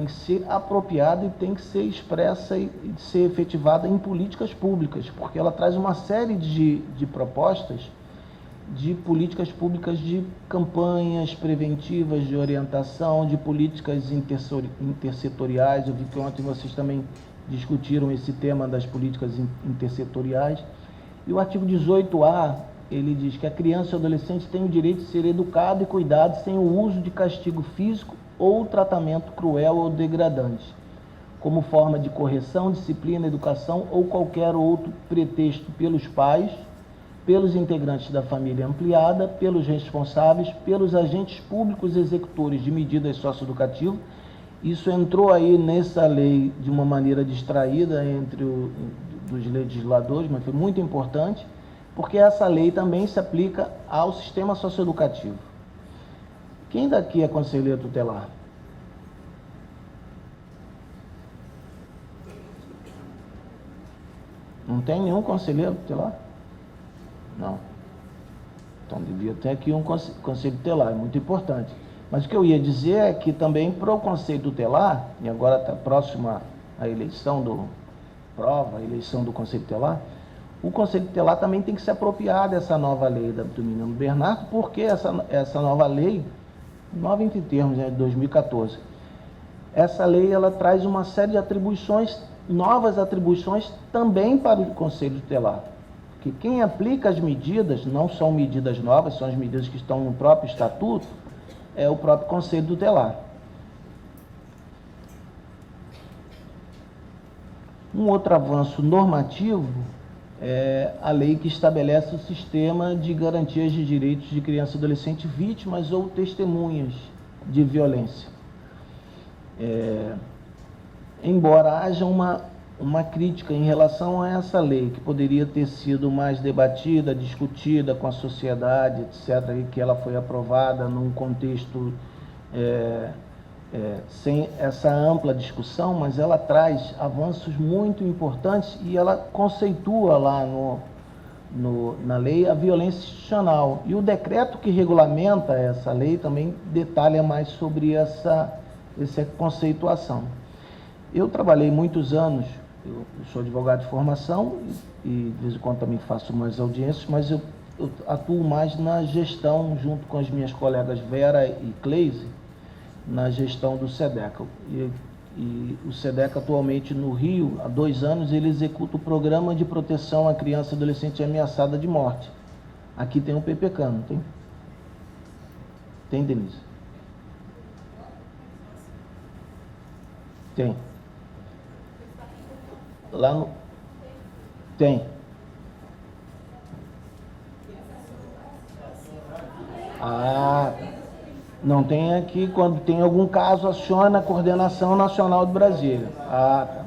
que ser apropriada e tem que ser expressa e ser efetivada em políticas públicas, porque ela traz uma série de propostas de políticas públicas, de campanhas preventivas, de orientação, de políticas intersetoriais. Eu vi que ontem vocês também discutiram esse tema das políticas intersetoriais. E o artigo 18A, ele diz que a criança e o adolescente têm o direito de ser educado e cuidado sem o uso de castigo físico ou tratamento cruel ou degradante, como forma de correção, disciplina, educação ou qualquer outro pretexto pelos pais, pelos integrantes da família ampliada, pelos responsáveis, pelos agentes públicos executores de medidas socioeducativas. Isso entrou aí nessa lei de uma maneira distraída dos legisladores, mas foi muito importante, porque essa lei também se aplica ao sistema socioeducativo. Quem daqui é conselheiro tutelar? Não tem nenhum conselheiro tutelar? Não. Então devia ter aqui um conselho tutelar, é muito importante. Mas o que eu ia dizer é que também para o conselho tutelar, e agora está próxima a eleição a eleição do conselho tutelar, o conselho tutelar também tem que se apropriar dessa nova lei do menino Bernardo, porque essa nova lei, nova entre termos, de 2014, essa lei ela traz uma série de atribuições, novas atribuições também para o conselho tutelar. Porque quem aplica as medidas, não são medidas novas, são as medidas que estão no próprio estatuto, é o próprio Conselho Tutelar. Um outro avanço normativo é a lei que estabelece o sistema de garantias de direitos de criança e adolescente vítimas ou testemunhas de violência. Embora haja uma crítica em relação a essa lei, que poderia ter sido mais debatida, discutida com a sociedade, etc., e que ela foi aprovada num contexto sem essa ampla discussão, mas ela traz avanços muito importantes e ela conceitua lá na lei a violência institucional. E o decreto que regulamenta essa lei também detalha mais sobre essa conceituação. Eu trabalhei muitos anos, eu sou advogado de formação e de vez em quando também faço umas audiências, mas eu atuo mais na gestão, junto com as minhas colegas Vera e Cleise, na gestão do SEDECA. E o SEDECA atualmente no Rio, há 2 anos, ele executa o Programa de Proteção à Criança e Adolescente Ameaçada de Morte. Aqui tem o PPK, não tem? Tem, Denise? Tem. Lá no... Tem. Não tem aqui, quando tem algum caso, aciona a Coordenação Nacional de Brasília. Tá.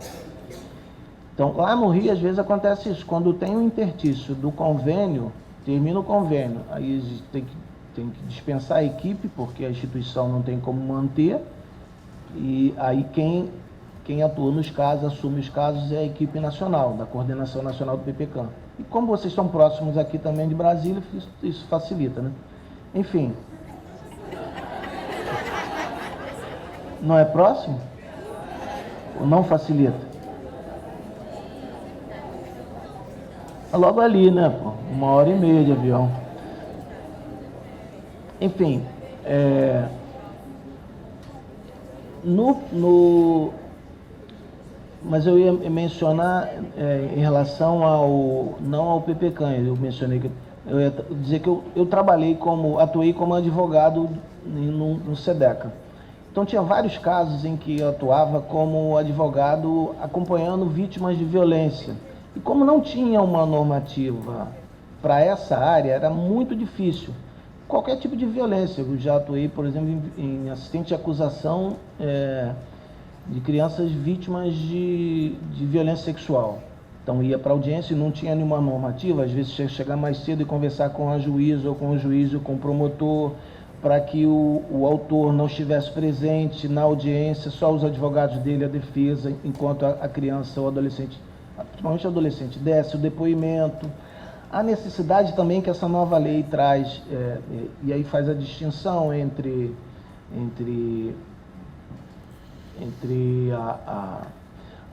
Então, lá no Rio, às vezes acontece isso. Quando tem o intertício do convênio, termina o convênio, aí tem que dispensar a equipe, porque a instituição não tem como manter, e aí quem atua nos casos, assume os casos, é a equipe nacional, da Coordenação Nacional do PPCAM. E como vocês estão próximos aqui também de Brasília, isso facilita, né? Enfim. Não é próximo? Ou não facilita? É logo ali, né, pô? 1h30 de avião. Enfim, mas eu ia mencionar em relação não ao PPCAM, eu mencionei que eu ia dizer que eu atuei como advogado no SEDECA. Então tinha vários casos em que eu atuava como advogado acompanhando vítimas de violência. E como não tinha uma normativa para essa área, era muito difícil. Qualquer tipo de violência, eu já atuei, por exemplo, em assistente de acusação de crianças vítimas de violência sexual. Então ia para audiência e não tinha nenhuma normativa, às vezes chegar mais cedo e conversar com a juíza ou com o juiz ou com o promotor, para que o autor não estivesse presente na audiência, só os advogados dele, a defesa, enquanto a criança ou adolescente, principalmente adolescente, desse o depoimento. A necessidade também que essa nova lei traz, e aí faz a distinção entre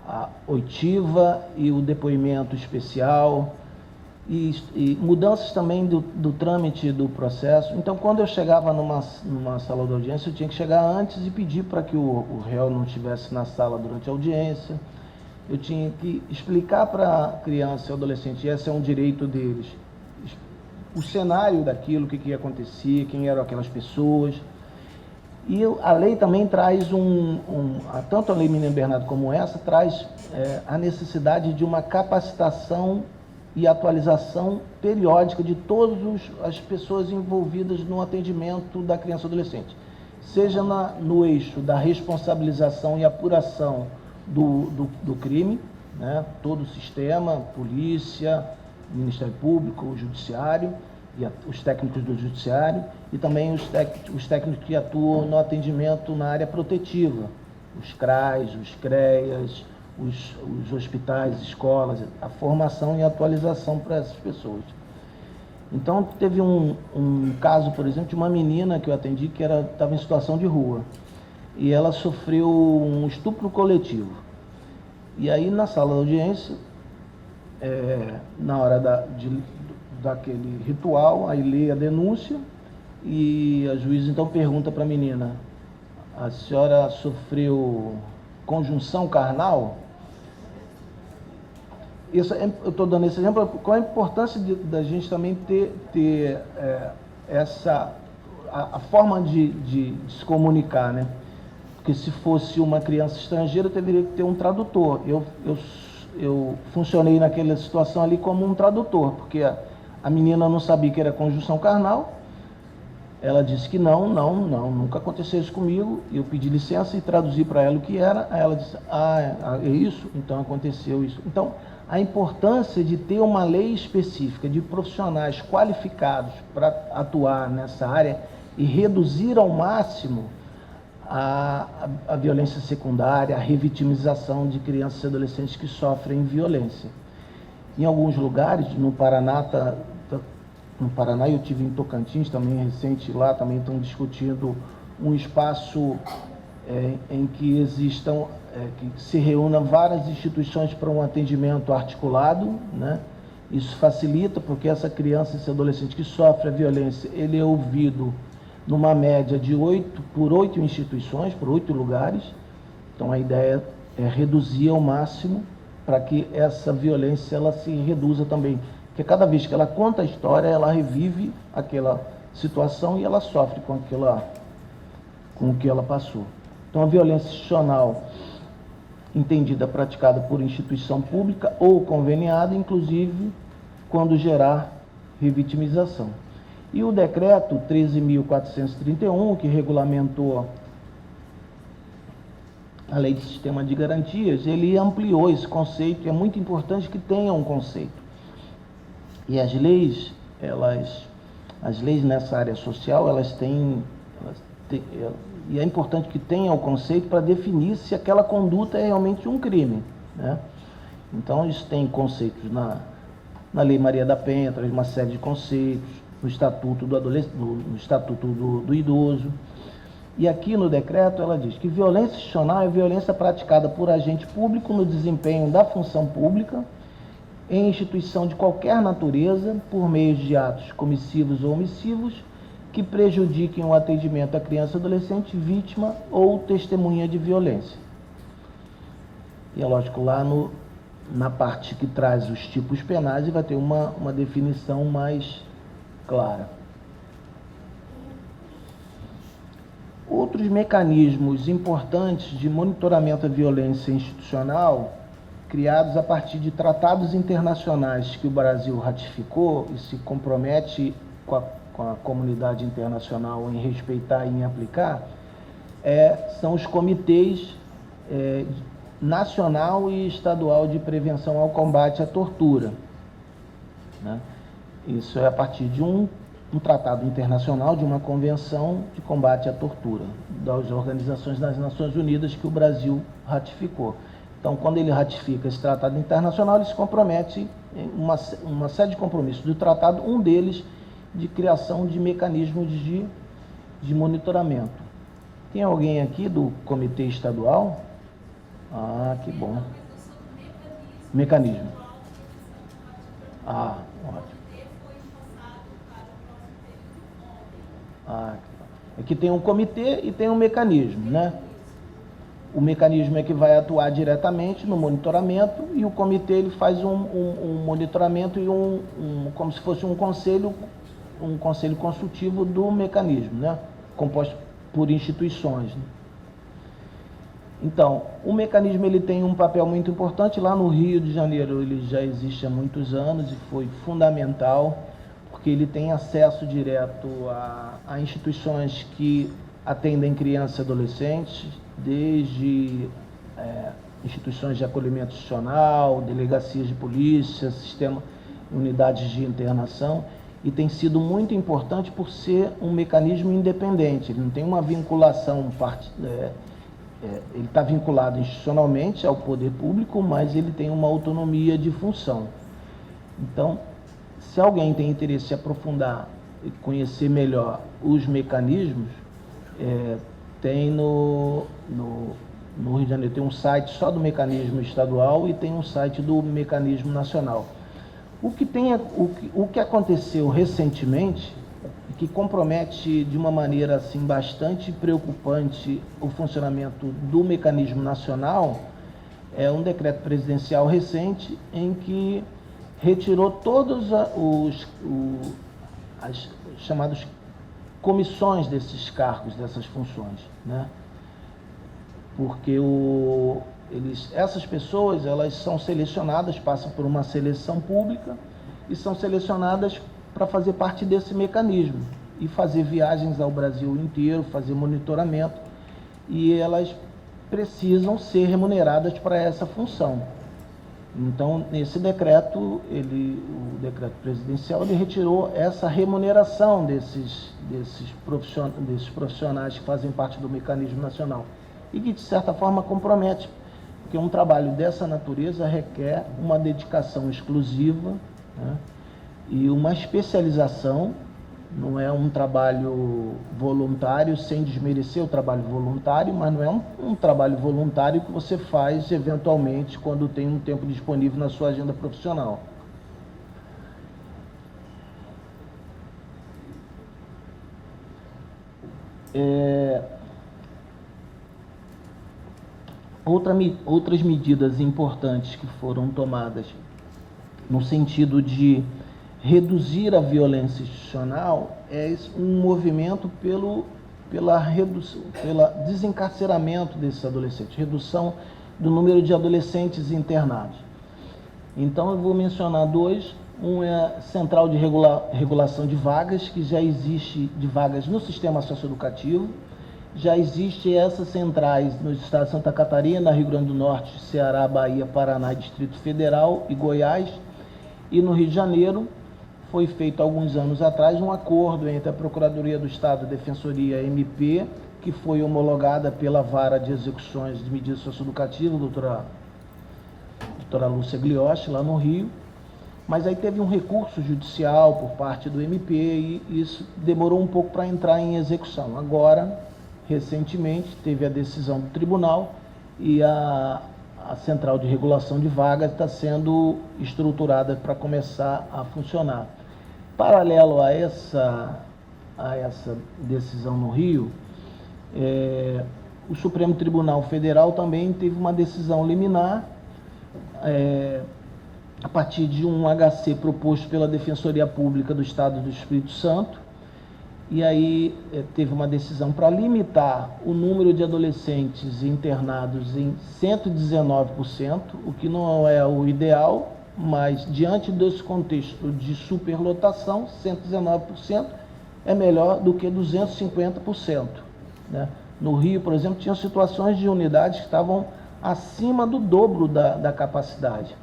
a oitiva e o depoimento especial, e mudanças também do trâmite do processo. Então, quando eu chegava numa sala de audiência, eu tinha que chegar antes e pedir para que o réu não estivesse na sala durante a audiência. Eu tinha que explicar para a criança e adolescente, e esse é um direito deles, o cenário daquilo, o que ia acontecer, quem eram aquelas pessoas. E a lei também traz tanto a Lei Menino Bernardo como essa, traz a necessidade de uma capacitação e atualização periódica de todas as pessoas envolvidas no atendimento da criança e adolescente, seja no eixo da responsabilização e apuração do crime, né? Todo o sistema, polícia, Ministério Público, o Judiciário, e os técnicos do Judiciário, e também os técnicos que atuam no atendimento na área protetiva, os CRAs, os CREAs, os hospitais, escolas, a formação e atualização para essas pessoas. Então, teve um caso, por exemplo, de uma menina que eu atendi que estava em situação de rua, e ela sofreu um estupro coletivo. E aí, na sala da audiência, na hora daquele ritual, aí lê a denúncia, e a juíza então pergunta para a menina: a senhora sofreu conjunção carnal? Isso, eu estou dando esse exemplo, qual a importância da gente também ter a forma de se comunicar, né? Porque se fosse uma criança estrangeira, eu teria que ter um tradutor. Eu funcionei naquela situação ali como um tradutor, porque a menina não sabia que era conjunção carnal. Ela disse que não, nunca aconteceu isso comigo. Eu pedi licença e traduzi para ela o que era. Aí ela disse, é isso? Então aconteceu isso. Então, a importância de ter uma lei específica, de profissionais qualificados para atuar nessa área e reduzir ao máximo a violência secundária, a revitimização de crianças e adolescentes que sofrem violência. Em alguns lugares, no Paraná, eu tive em Tocantins também recente, lá também estão discutindo um espaço em que existam, que se reúnam várias instituições para um atendimento articulado, né? Isso facilita, porque essa criança, esse adolescente que sofre a violência, ele é ouvido numa média de 8 instituições, por 8 lugares. Então a ideia é reduzir ao máximo para que essa violência ela se reduza também. Porque cada vez que ela conta a história, ela revive aquela situação e ela sofre com o que ela passou. Então a violência institucional, entendida, praticada por instituição pública ou conveniada, inclusive quando gerar revitimização. E o decreto 13.431, que regulamentou a Lei de Sistema de Garantias, ele ampliou esse conceito, e é muito importante que tenha um conceito. E as leis nessa área social, e é importante que tenha o conceito para definir se aquela conduta é realmente um crime, né? Então, isso tem conceitos na Lei Maria da Penha, traz uma série de conceitos, no Estatuto do Idoso. E aqui no decreto ela diz que violência institucional é violência praticada por agente público no desempenho da função pública, em instituição de qualquer natureza, por meio de atos comissivos ou omissivos, que prejudiquem o atendimento à criança e adolescente vítima ou testemunha de violência. E é lógico, lá na parte que traz os tipos penais, vai ter uma definição mais clara. Outros mecanismos importantes de monitoramento à violência institucional, criados a partir de tratados internacionais que o Brasil ratificou e se compromete com a comunidade internacional em respeitar e em aplicar, são os comitês nacional e estadual de prevenção ao combate à tortura, né? Isso é a partir de um tratado internacional, de uma convenção de combate à tortura, das organizações das Nações Unidas que o Brasil ratificou. Então, quando ele ratifica esse tratado internacional, ele se compromete em uma série de compromissos do tratado, um deles de criação de mecanismos de monitoramento. Tem alguém aqui do comitê estadual? Ah, que bom. Mecanismo. Ah, ótimo. Aqui tem um comitê e tem um mecanismo, né? O mecanismo é que vai atuar diretamente no monitoramento, e o comitê ele faz um monitoramento e como se fosse um conselho consultivo do mecanismo, né? Composto por instituições, né? Então, o mecanismo ele tem um papel muito importante. Lá no Rio de Janeiro ele já existe há muitos anos e foi fundamental, porque ele tem acesso direto a instituições que atendem crianças e adolescentes, desde instituições de acolhimento institucional, delegacias de polícia, unidades de internação, e tem sido muito importante por ser um mecanismo independente. Ele não tem uma vinculação, ele está vinculado institucionalmente ao poder público, mas ele tem uma autonomia de função. Então, se alguém tem interesse em se aprofundar e conhecer melhor os mecanismos, tem no Rio de Janeiro tem um site só do mecanismo estadual e tem um site do mecanismo nacional. O que aconteceu recentemente, que compromete de uma maneira assim bastante preocupante o funcionamento do mecanismo nacional, é um decreto presidencial recente em que retirou todos as chamadas comissões desses cargos, dessas funções, né? Porque essas pessoas, elas são selecionadas, passam por uma seleção pública e são selecionadas para fazer parte desse mecanismo e fazer viagens ao Brasil inteiro, fazer monitoramento, e elas precisam ser remuneradas para essa função. Então, nesse decreto, o decreto presidencial, ele retirou essa remuneração desses profissionais que fazem parte do mecanismo nacional e que, de certa forma, compromete, porque um trabalho dessa natureza requer uma dedicação exclusiva, né, e uma especialização. Não é um trabalho voluntário, sem desmerecer o trabalho voluntário, mas não é um trabalho voluntário que você faz eventualmente quando tem um tempo disponível na sua agenda profissional. Outras medidas importantes que foram tomadas no sentido de reduzir a violência institucional é um movimento pelo desencarceramento desses adolescentes, redução do número de adolescentes internados. Então eu vou mencionar dois. Um é a Central de Regulação de Vagas, que já existe de vagas no sistema socioeducativo. Já existem essas centrais nos estados de Santa Catarina, Rio Grande do Norte, Ceará, Bahia, Paraná, Distrito Federal e Goiás. E no Rio de Janeiro foi feito alguns anos atrás um acordo entre a Procuradoria do Estado e a Defensoria MP, que foi homologada pela Vara de Execuções de Medidas Socioeducativas, doutora Lúcia Gliotti, lá no Rio. Mas aí teve um recurso judicial por parte do MP e isso demorou um pouco para entrar em execução. Agora, recentemente, teve a decisão do tribunal e a Central de Regulação de Vagas está sendo estruturada para começar a funcionar. Paralelo a essa decisão no Rio, o Supremo Tribunal Federal também teve uma decisão liminar a partir de um HC proposto pela Defensoria Pública do Estado do Espírito Santo, e aí teve uma decisão para limitar o número de adolescentes internados em 119%, o que não é o ideal, mas diante desse contexto de superlotação, 119% é melhor do que 250%. Né? No Rio, por exemplo, tinha situações de unidades que estavam acima do dobro da capacidade.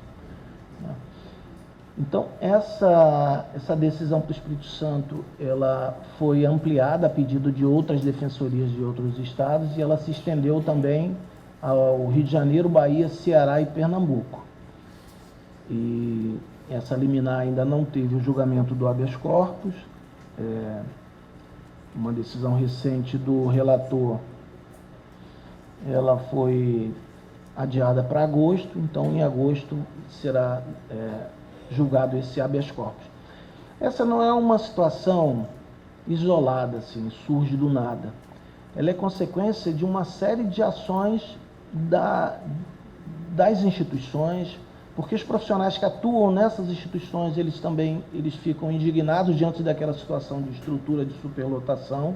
Então, essa decisão para o Espírito Santo, ela foi ampliada a pedido de outras defensorias de outros estados e ela se estendeu também ao Rio de Janeiro, Bahia, Ceará e Pernambuco. E essa liminar ainda não teve o julgamento do habeas corpus. Uma decisão recente do relator, ela foi adiada para agosto, então em agosto será julgado esse habeas corpus. Essa não é uma situação isolada, assim, surge do nada. Ela é consequência de uma série de ações das instituições, porque os profissionais que atuam nessas instituições, eles ficam indignados diante daquela situação de estrutura de superlotação.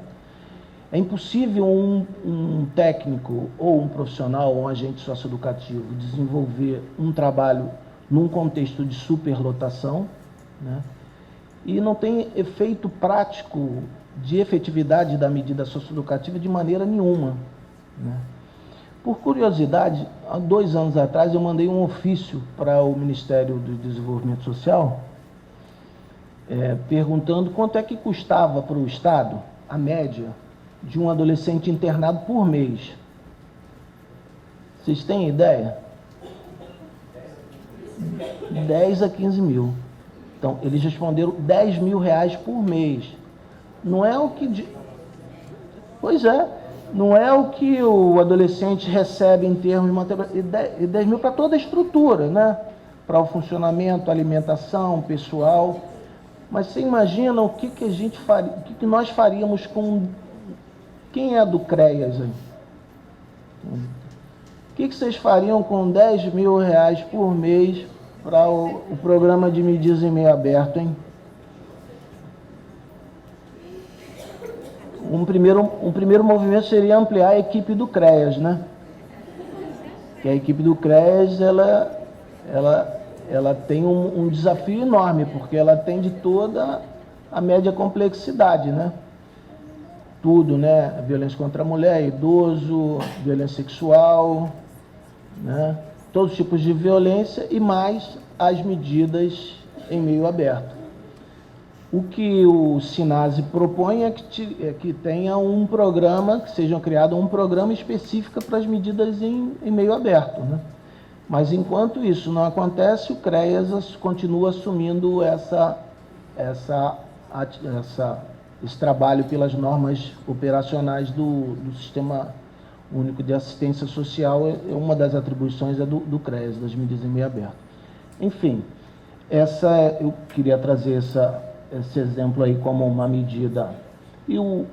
É impossível um técnico ou um profissional ou um agente socioeducativo desenvolver um trabalho num contexto de superlotação, né? E não tem efeito prático de efetividade da medida socioeducativa de maneira nenhuma, né? Por curiosidade, há 2 anos atrás eu mandei um ofício para o Ministério do Desenvolvimento Social, perguntando quanto é que custava para o Estado a média de um adolescente internado por mês. Vocês têm ideia? 10 a 15 mil. Então, eles responderam 10 mil reais por mês. Não é o que... Pois é, não é o que o adolescente recebe em termos de material. E 10 mil para toda a estrutura, né? Para o funcionamento, alimentação, pessoal. Mas você imagina o que a gente faria, o que nós faríamos com... Quem é do CREAS aí? que vocês fariam com 10 mil reais por mês para o programa de medidas em meio aberto, hein? Um primeiro movimento seria ampliar a equipe do CREAS, né? Que a equipe do CREAS, ela tem um desafio enorme, porque ela atende toda a média complexidade, né? Tudo, né? Violência contra a mulher, idoso, violência sexual, né? Todos os tipos de violência e mais as medidas em meio aberto. O que o SINASE propõe é que tenha um programa, que seja criado um programa específico para as medidas em meio aberto, né? Mas enquanto isso não acontece, o CREAS continua assumindo esse trabalho pelas normas operacionais do Sistema Único de Assistência Social. Uma das atribuições é do CREAS, das medidas em meio aberto. Enfim, eu queria trazer esse exemplo aí como uma medida. Eu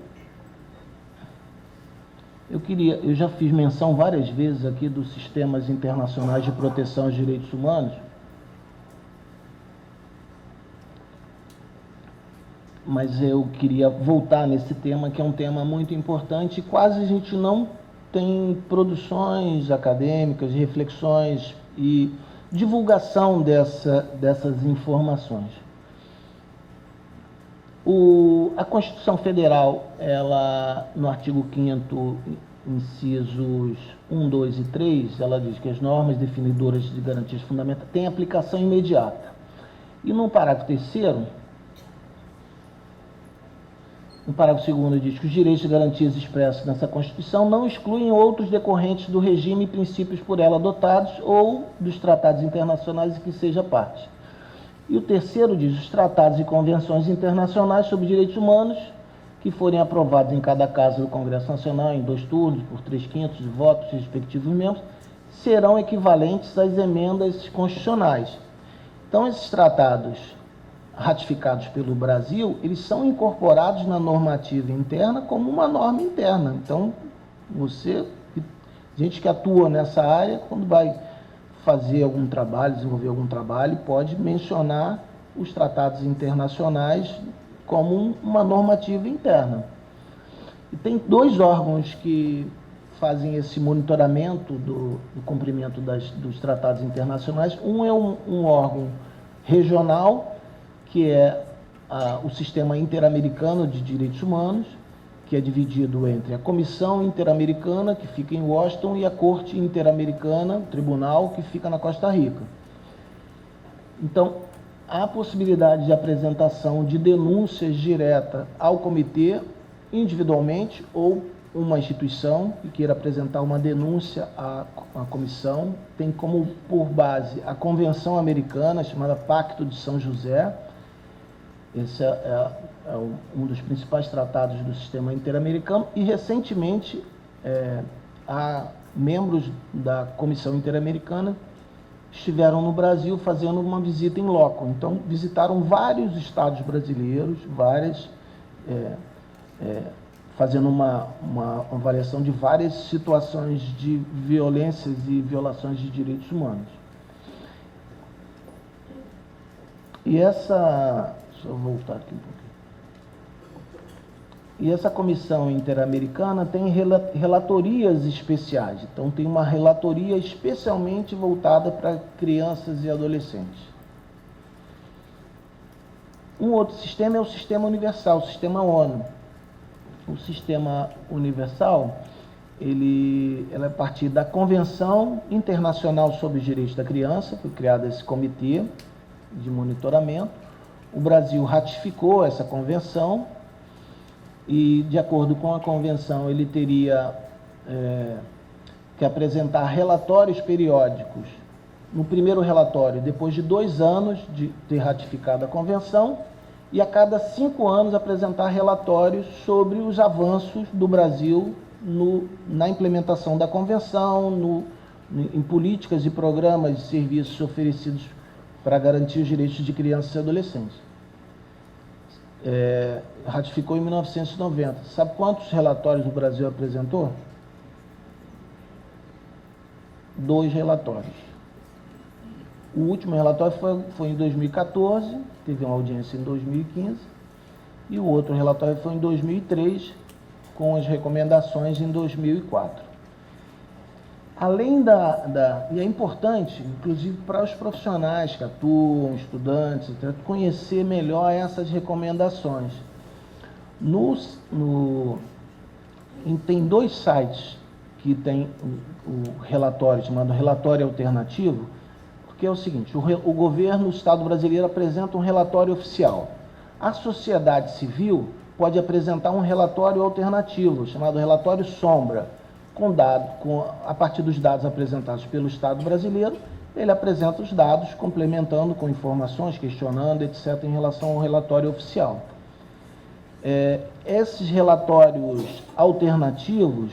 já fiz menção várias vezes aqui dos sistemas internacionais de proteção aos direitos humanos, mas eu queria voltar nesse tema, que é um tema muito importante, e quase a gente não tem produções acadêmicas, reflexões e divulgação dessas informações. A Constituição Federal, ela, no artigo 5º, incisos 1, 2 e 3, ela diz que as normas definidoras de garantias fundamentais têm aplicação imediata. E no parágrafo 3º, no parágrafo 2º, diz que os direitos e garantias expressos nessa Constituição não excluem outros decorrentes do regime e princípios por ela adotados ou dos tratados internacionais em que seja parte. E o 3º diz: os tratados e convenções internacionais sobre direitos humanos, que forem aprovados em cada casa do Congresso Nacional em 2 turnos, por 3/5 de votos respectivos membros, serão equivalentes às emendas constitucionais. Então, esses tratados ratificados pelo Brasil, eles são incorporados na normativa interna como uma norma interna. Então, gente que atua nessa área, quando vai fazer algum trabalho, desenvolver algum trabalho, pode mencionar os tratados internacionais como uma normativa interna. E tem 2 órgãos que fazem esse monitoramento do cumprimento dos tratados internacionais. Um é um órgão regional, que é o Sistema Interamericano de Direitos Humanos, que é dividido entre a Comissão Interamericana, que fica em Washington, e a Corte Interamericana, o Tribunal, que fica na Costa Rica. Então, há possibilidade de apresentação de denúncias direta ao comitê, individualmente, ou uma instituição que queira apresentar uma denúncia à comissão. Tem como por base a Convenção Americana, chamada Pacto de São José. Esse é um dos principais tratados do sistema interamericano, e recentemente há membros da Comissão Interamericana estiveram no Brasil fazendo uma visita em loco. Então, visitaram vários estados brasileiros, fazendo uma avaliação de várias situações de violências e violações de direitos humanos. E deixa eu voltar aqui um pouquinho. E essa Comissão Interamericana tem relatorias especiais. Então, tem uma relatoria especialmente voltada para crianças e adolescentes. Um outro sistema é o Sistema Universal, o Sistema ONU. O Sistema Universal, ele é a partir da Convenção Internacional sobre os Direitos da Criança. Foi criado esse comitê de monitoramento. O Brasil ratificou essa convenção e, de acordo com a convenção, ele teria que apresentar relatórios periódicos. No primeiro relatório, depois de 2 anos de ter ratificado a convenção, e a cada 5 anos apresentar relatórios sobre os avanços do Brasil na implementação da convenção, em políticas e programas de serviços oferecidos para garantir os direitos de crianças e adolescentes. Ratificou em 1990. Sabe quantos relatórios o Brasil apresentou? 2 relatórios. O último relatório foi em 2014, teve uma audiência em 2015, e o outro relatório foi em 2003, com as recomendações em 2004. Além e é importante, inclusive para os profissionais que atuam, estudantes, etc., conhecer melhor essas recomendações. Tem 2 sites que tem o relatório, chamado Relatório Alternativo, porque é o seguinte: o governo, o Estado brasileiro apresenta um relatório oficial. A sociedade civil pode apresentar um relatório alternativo, chamado Relatório Sombra, a partir dos dados apresentados pelo Estado brasileiro, ele apresenta os dados, complementando com informações, questionando, etc., em relação ao relatório oficial. Esses relatórios alternativos,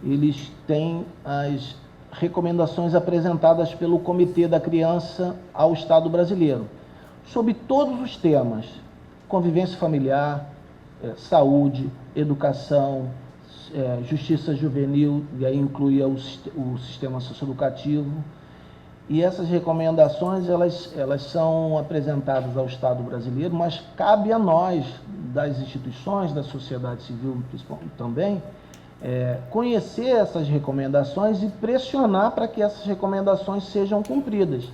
eles têm as recomendações apresentadas pelo Comitê da Criança ao Estado brasileiro, sobre todos os temas: convivência familiar, saúde, educação, justiça juvenil, e aí inclui o sistema socioeducativo. E essas recomendações, elas são apresentadas ao Estado brasileiro, mas cabe a nós, das instituições, da sociedade civil também, conhecer essas recomendações e pressionar para que essas recomendações sejam cumpridas.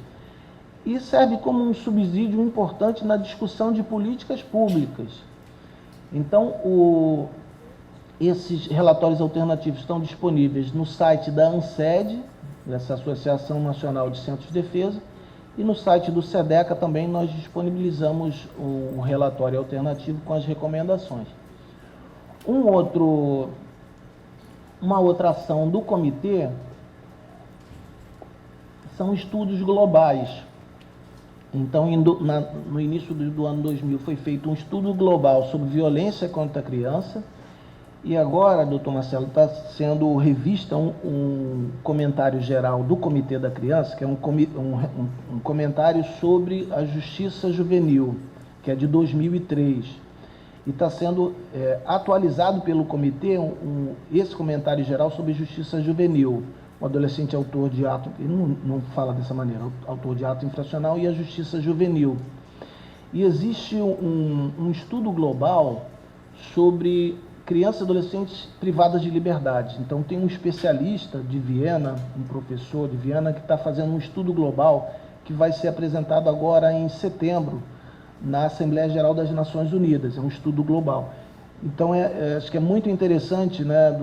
E serve como um subsídio importante na discussão de políticas públicas. Então, esses relatórios alternativos estão disponíveis no site da ANSED, dessa Associação Nacional de Centros de Defesa, e no site do SEDECA também nós disponibilizamos um relatório alternativo com as recomendações. Uma outra ação do comitê são estudos globais. Então, no início do ano 2000 foi feito um estudo global sobre violência contra a criança, e agora, doutor Marcelo, está sendo revista um comentário geral do Comitê da Criança, que é um comentário sobre a justiça juvenil, que é de 2003. E está sendo atualizado pelo comitê esse comentário geral sobre justiça juvenil. O adolescente autor de ato, ele não fala dessa maneira, autor de ato infracional, e a justiça juvenil. E existe um estudo global sobre crianças e adolescentes privadas de liberdade. Então tem um especialista de Viena, um professor de Viena, que está fazendo um estudo global que vai ser apresentado agora em setembro na Assembleia Geral das Nações Unidas. É um estudo global. Então acho que é muito interessante, né,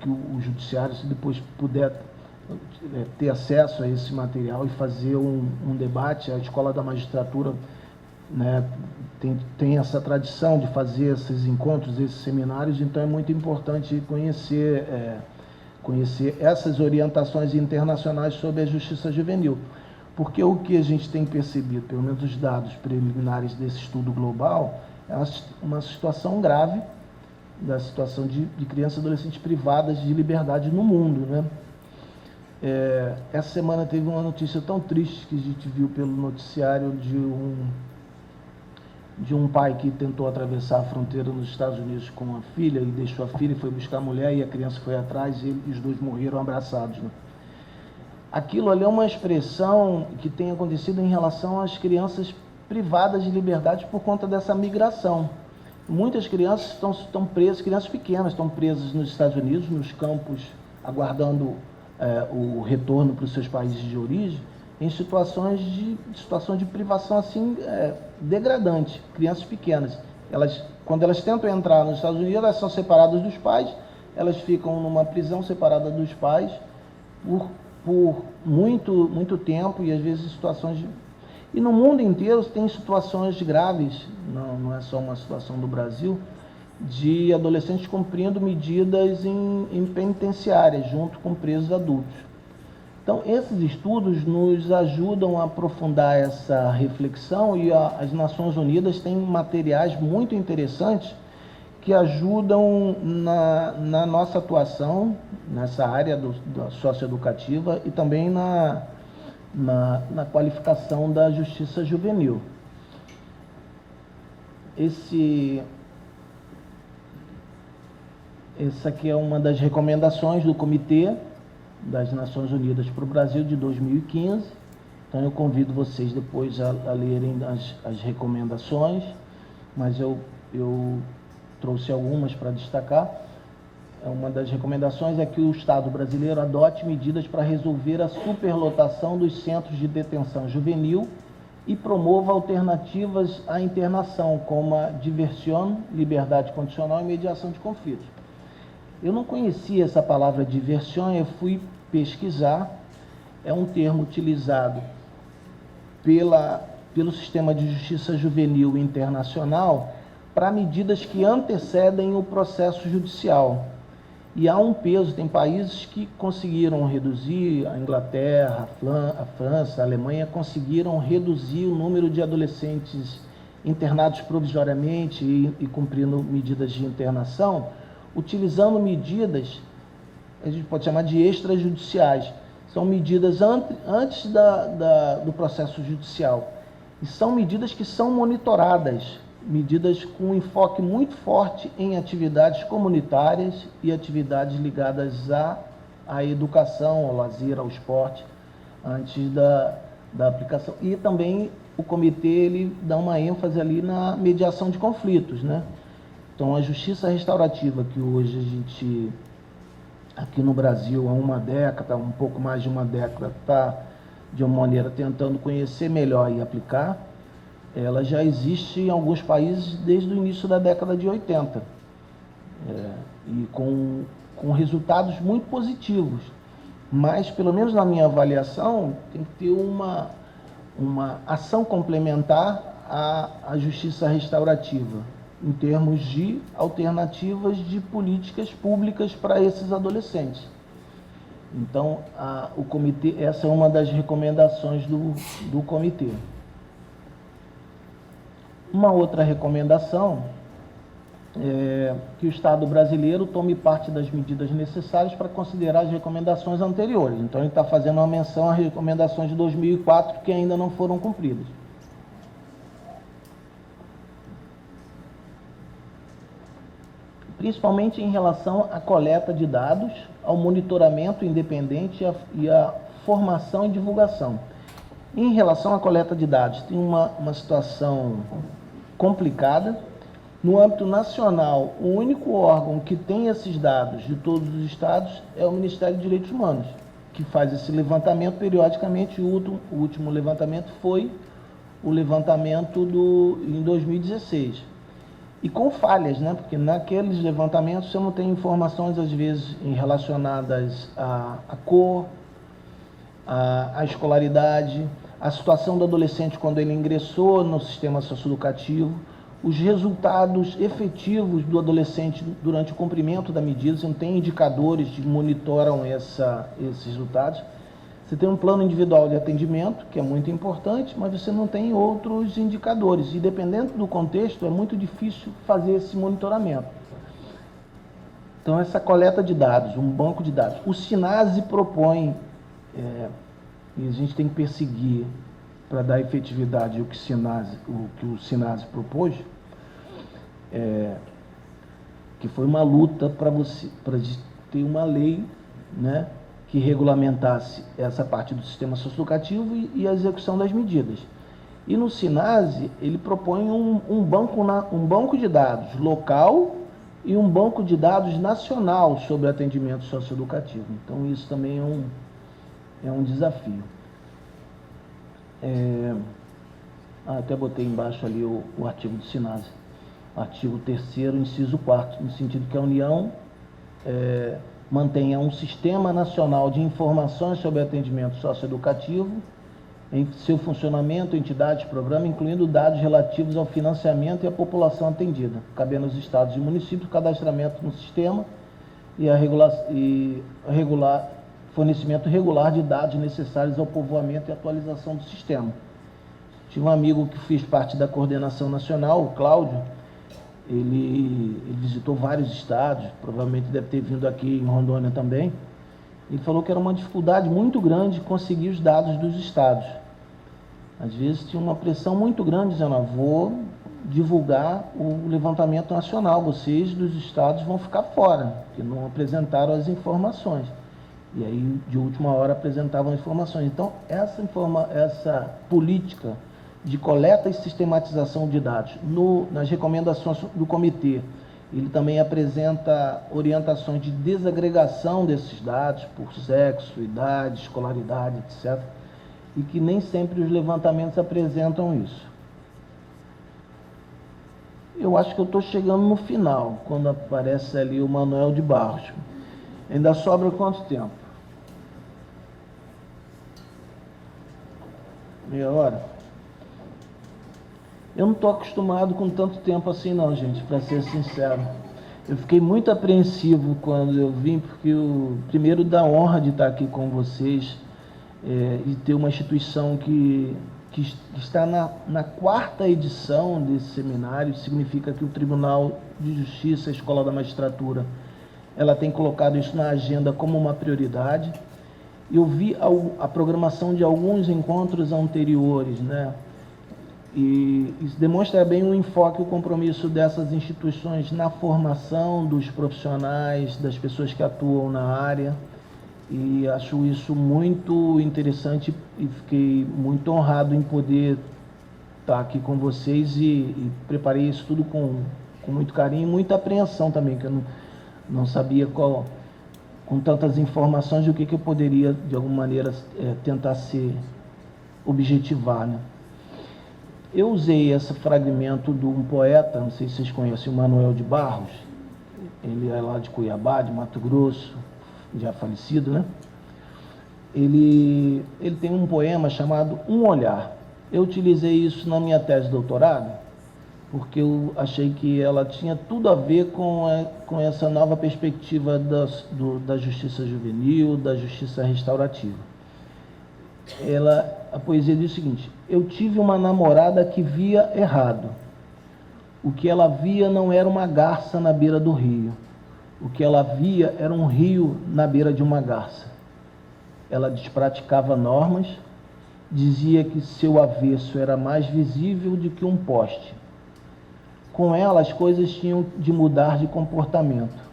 que o judiciário, se depois puder ter acesso a esse material e fazer um debate. A Escola da Magistratura, né, tem essa tradição de fazer esses encontros, esses seminários, então é muito importante conhecer essas orientações internacionais sobre a justiça juvenil. Porque o que a gente tem percebido, pelo menos os dados preliminares desse estudo global, é uma situação grave da situação de crianças e adolescentes privadas de liberdade no mundo, né? Essa semana teve uma notícia tão triste que a gente viu pelo noticiário de um pai que tentou atravessar a fronteira nos Estados Unidos com a filha, e deixou a filha e foi buscar a mulher, e a criança foi atrás, e os dois morreram abraçados, né? Aquilo ali é uma expressão que tem acontecido em relação às crianças privadas de liberdade por conta dessa migração. Muitas crianças estão presas, crianças pequenas estão presas nos Estados Unidos, nos campos, aguardando o retorno para os seus países de origem, em situação de privação assim degradante. Crianças pequenas, quando elas tentam entrar nos Estados Unidos, elas são separadas dos pais, elas ficam numa prisão separada dos pais por muito tempo, e às vezes situações e no mundo inteiro tem situações graves, não é só uma situação do Brasil, de adolescentes cumprindo medidas em penitenciárias junto com presos adultos. Então, esses estudos nos ajudam a aprofundar essa reflexão, e as Nações Unidas têm materiais muito interessantes que ajudam na nossa atuação nessa área da socioeducativa e também na qualificação da justiça juvenil. Essa aqui é uma das recomendações do comitê, das Nações Unidas para o Brasil de 2015. Então eu convido vocês depois a lerem as recomendações, mas eu trouxe algumas para destacar. Uma das recomendações é que o Estado brasileiro adote medidas para resolver a superlotação dos centros de detenção juvenil e promova alternativas à internação, como a diversión, liberdade condicional e mediação de conflitos. Eu não conhecia essa palavra diversión, eu fui pesquisar. É um termo utilizado pelo sistema de justiça juvenil internacional para medidas que antecedem o processo judicial. E há um peso, tem países que conseguiram reduzir, a Inglaterra, a França, a Alemanha, conseguiram reduzir o número de adolescentes internados provisoriamente e cumprindo medidas de internação, utilizando medidas, a gente pode chamar de extrajudiciais. São medidas antes do processo judicial. E são medidas que são monitoradas, medidas com um enfoque muito forte em atividades comunitárias e atividades ligadas à educação, ao lazer, ao esporte, antes da aplicação. E também o comitê ele dá uma ênfase ali na mediação de conflitos, né? Então, a justiça restaurativa, que hoje a gente, aqui no Brasil, há uma década, um pouco mais de uma década, está, de uma maneira, tentando conhecer melhor e aplicar, ela já existe em alguns países desde o início da década de 80, e com resultados muito positivos. Mas, pelo menos na minha avaliação, tem que ter uma ação complementar à justiça restaurativa, em termos de alternativas de políticas públicas para esses adolescentes. Então, o comitê, essa é uma das recomendações do comitê. Uma outra recomendação é que o Estado brasileiro tome parte das medidas necessárias para considerar as recomendações anteriores. Então, ele está fazendo uma menção às recomendações de 2004 que ainda não foram cumpridas. Principalmente em relação à coleta de dados, ao monitoramento independente e à formação e divulgação. Em relação à coleta de dados, tem uma situação complicada. No âmbito nacional, o único órgão que tem esses dados de todos os estados é o Ministério dos Direitos Humanos, que faz esse levantamento periodicamente. O último levantamento foi o levantamento em 2016. E com falhas, né? Porque naqueles levantamentos você não tem informações, às vezes, relacionadas à cor, à escolaridade, a situação do adolescente quando ele ingressou no sistema socioeducativo, os resultados efetivos do adolescente durante o cumprimento da medida. Você não tem indicadores que monitoram esses resultados. Você tem um plano individual de atendimento, que é muito importante, mas você não tem outros indicadores. E dependendo do contexto, é muito difícil fazer esse monitoramento. Então, essa coleta de dados, um banco de dados. O SINASE propõe, e a gente tem que perseguir para dar efetividade o que o SINASE propôs, que foi uma luta para ter uma lei, né, que regulamentasse essa parte do sistema socioeducativo e a execução das medidas. E no SINASE, ele propõe um banco de dados local e um banco de dados nacional sobre atendimento socioeducativo. Então, isso também é um desafio. Até botei embaixo ali o artigo do SINASE. Artigo 3º, inciso 4º, no sentido que a União mantenha um sistema nacional de informações sobre atendimento socioeducativo em seu funcionamento, entidades, programa, incluindo dados relativos ao financiamento e à população atendida, cabendo aos estados e municípios o cadastramento no sistema e fornecimento regular de dados necessários ao povoamento e atualização do sistema. Tive um amigo que fez parte da coordenação nacional, o Cláudio. Ele visitou vários estados, provavelmente deve ter vindo aqui em Rondônia também. Ele falou que era uma dificuldade muito grande conseguir os dados dos estados. Às vezes tinha uma pressão muito grande dizendo: vou divulgar o levantamento nacional, vocês dos estados vão ficar fora, porque não apresentaram as informações. E aí, de última hora, apresentavam informações. Então, essa política de coleta e sistematização de dados nas recomendações do comitê, ele também apresenta orientações de desagregação desses dados por sexo, idade, escolaridade, etc. E que nem sempre os levantamentos apresentam isso. Eu acho que eu estou chegando no final, quando aparece ali o Manuel de Barros. Ainda sobra quanto tempo? Meia hora? Eu não estou acostumado com tanto tempo assim não, gente, para ser sincero. Eu fiquei muito apreensivo quando eu vim, porque primeiro da honra de estar aqui com vocês e ter uma instituição que está na 4ª edição desse seminário. Significa que o Tribunal de Justiça, a Escola da Magistratura, ela tem colocado isso na agenda como uma prioridade. Eu vi a programação de alguns encontros anteriores, né? E isso demonstra bem o enfoque e o compromisso dessas instituições na formação dos profissionais, das pessoas que atuam na área. E acho isso muito interessante e fiquei muito honrado em poder estar aqui com vocês e preparei isso tudo com muito carinho e muita apreensão também, que eu não sabia com tantas informações, o que eu poderia, de alguma maneira, tentar objetivar, né? Eu usei esse fragmento de um poeta, não sei se vocês conhecem, o Manuel de Barros. Ele é lá de Cuiabá, de Mato Grosso, já falecido, né? Ele tem um poema chamado Um Olhar. Eu utilizei isso na minha tese de doutorado, porque eu achei que ela tinha tudo a ver com essa nova perspectiva da justiça juvenil, da justiça restaurativa. A poesia diz o seguinte: eu tive uma namorada que via errado. O que ela via não era uma garça na beira do rio. O que ela via era um rio na beira de uma garça. Ela despraticava normas, dizia que seu avesso era mais visível do que um poste. Com ela, as coisas tinham de mudar de comportamento.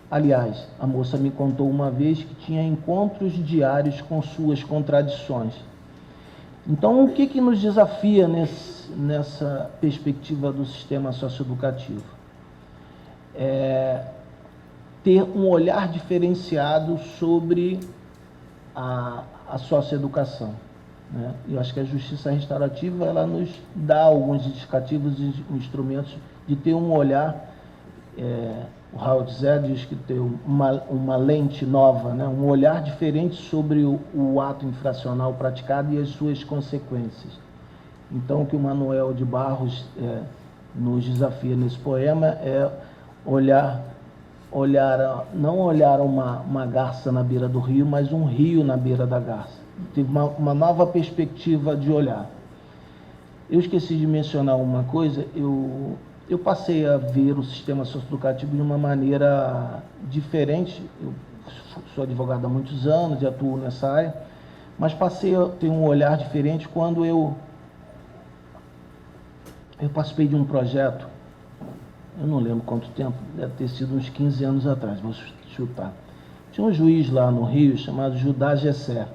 Aliás, a moça me contou uma vez que tinha encontros diários com suas contradições. Então, o que nos desafia nessa perspectiva do sistema socioeducativo? Ter um olhar diferenciado sobre a socioeducação, né? Eu acho que a justiça restaurativa ela nos dá alguns indicativos e instrumentos de ter um olhar. O Howard Zé diz que ter uma lente nova, né? Um olhar diferente sobre o ato infracional praticado e as suas consequências. Então, o que o Manuel de Barros nos desafia nesse poema é não olhar uma garça na beira do rio, mas um rio na beira da garça. Teve uma nova perspectiva de olhar. Eu esqueci de mencionar uma coisa. Eu passei a ver o sistema socioeducativo de uma maneira diferente. Eu sou advogado há muitos anos e atuo nessa área, mas passei a ter um olhar diferente quando eu participei de um projeto. Eu não lembro quanto tempo, deve ter sido uns 15 anos atrás, vou chutar. Tinha um juiz lá no Rio chamado Judá Gessé.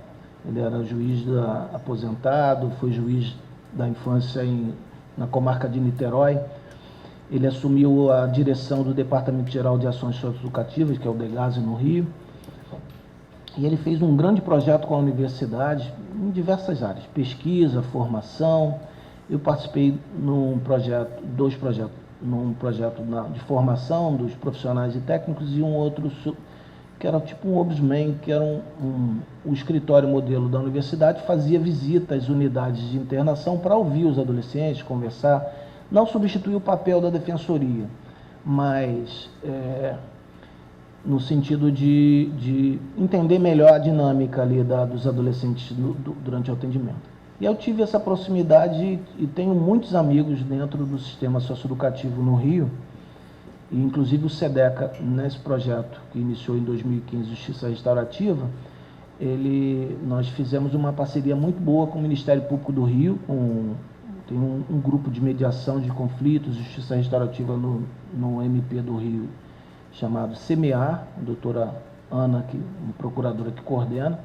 Ele era juiz aposentado, foi juiz da infância na comarca de Niterói. Ele assumiu a direção do Departamento Geral de Ações Socioeducativas, que é o DEGASE no Rio. E ele fez um grande projeto com a universidade em diversas áreas, pesquisa, formação. Eu participei dois projetos, num projeto de formação dos profissionais e técnicos e um outro que era tipo um Ombudsman, que era o escritório modelo da universidade, fazia visita às unidades de internação para ouvir os adolescentes, conversar. Não substituir o papel da defensoria, mas no sentido de entender melhor a dinâmica ali dos adolescentes durante o atendimento. E eu tive essa proximidade e tenho muitos amigos dentro do sistema socioeducativo no Rio, e inclusive o SEDECA, nesse projeto que iniciou em 2015, Justiça Restaurativa, nós fizemos uma parceria muito boa com o Ministério Público do Rio, tem um grupo de mediação de conflitos, Justiça Restaurativa no MP do Rio, chamado SEMEAR, a doutora Ana, procuradora que coordena,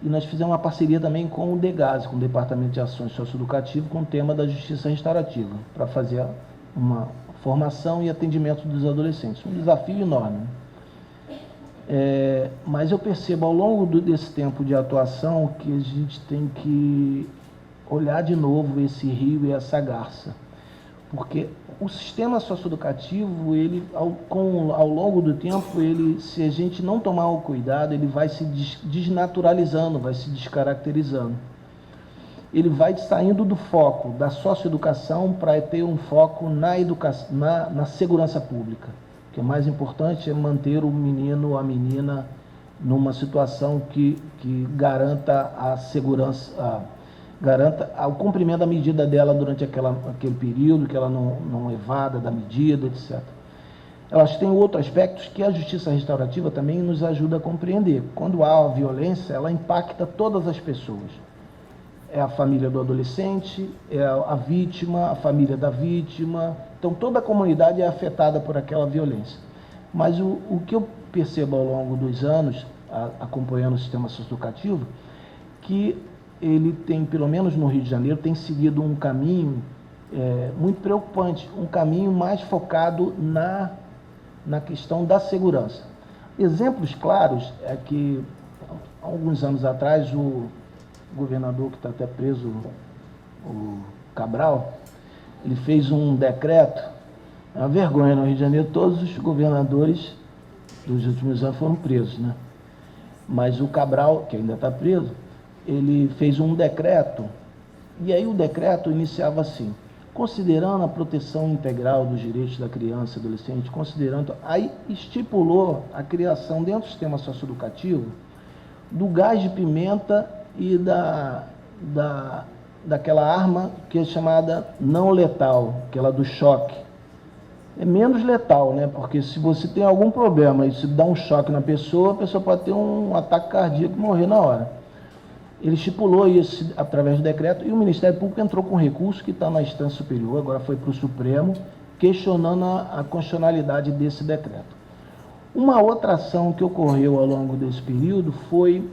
e nós fizemos uma parceria também com o DEGASE, com o Departamento de Ações Socioeducativas, com o tema da justiça restaurativa, para fazer uma formação e atendimento dos adolescentes. Um desafio enorme. Mas eu percebo ao longo desse tempo de atuação que a gente tem que olhar de novo esse rio e essa garça, porque o sistema socioeducativo, ele, ao longo do tempo, se a gente não tomar o cuidado, ele vai se desnaturalizando, vai se descaracterizando. Ele vai saindo do foco da socioeducação para ter um foco na segurança pública. O que é mais importante é manter o menino, a menina, numa situação que garanta a segurança, garanta o cumprimento da medida dela durante aquele período, que ela não evada da medida, etc. Elas têm outros aspectos que a justiça restaurativa também nos ajuda a compreender. Quando há a violência, ela impacta todas as pessoas. É a família do adolescente, é a vítima, a família da vítima. Então, toda a comunidade é afetada por aquela violência. Mas o que eu percebo ao longo dos anos, acompanhando o sistema socioeducativo, que ele tem, pelo menos no Rio de Janeiro, tem seguido um caminho muito preocupante, um caminho mais focado na questão da segurança. Exemplos claros é que, há alguns anos atrás, o governador, que está até preso, o Cabral, ele fez um decreto, é uma vergonha, no Rio de Janeiro todos os governadores dos últimos anos foram presos, né? Mas o Cabral, que ainda está preso, ele fez um decreto, e aí o decreto iniciava assim: considerando a proteção integral dos direitos da criança e adolescente, aí estipulou a criação dentro do sistema socioeducativo do gás de pimenta e daquela arma que é chamada não letal, aquela do choque. É menos letal, né? Porque se você tem algum problema e se dá um choque na pessoa, a pessoa pode ter um ataque cardíaco e morrer na hora. Ele estipulou isso através do decreto, e o Ministério Público entrou com recurso que está na instância superior, agora foi para o Supremo, questionando a constitucionalidade desse decreto. Uma outra ação que ocorreu ao longo desse período foi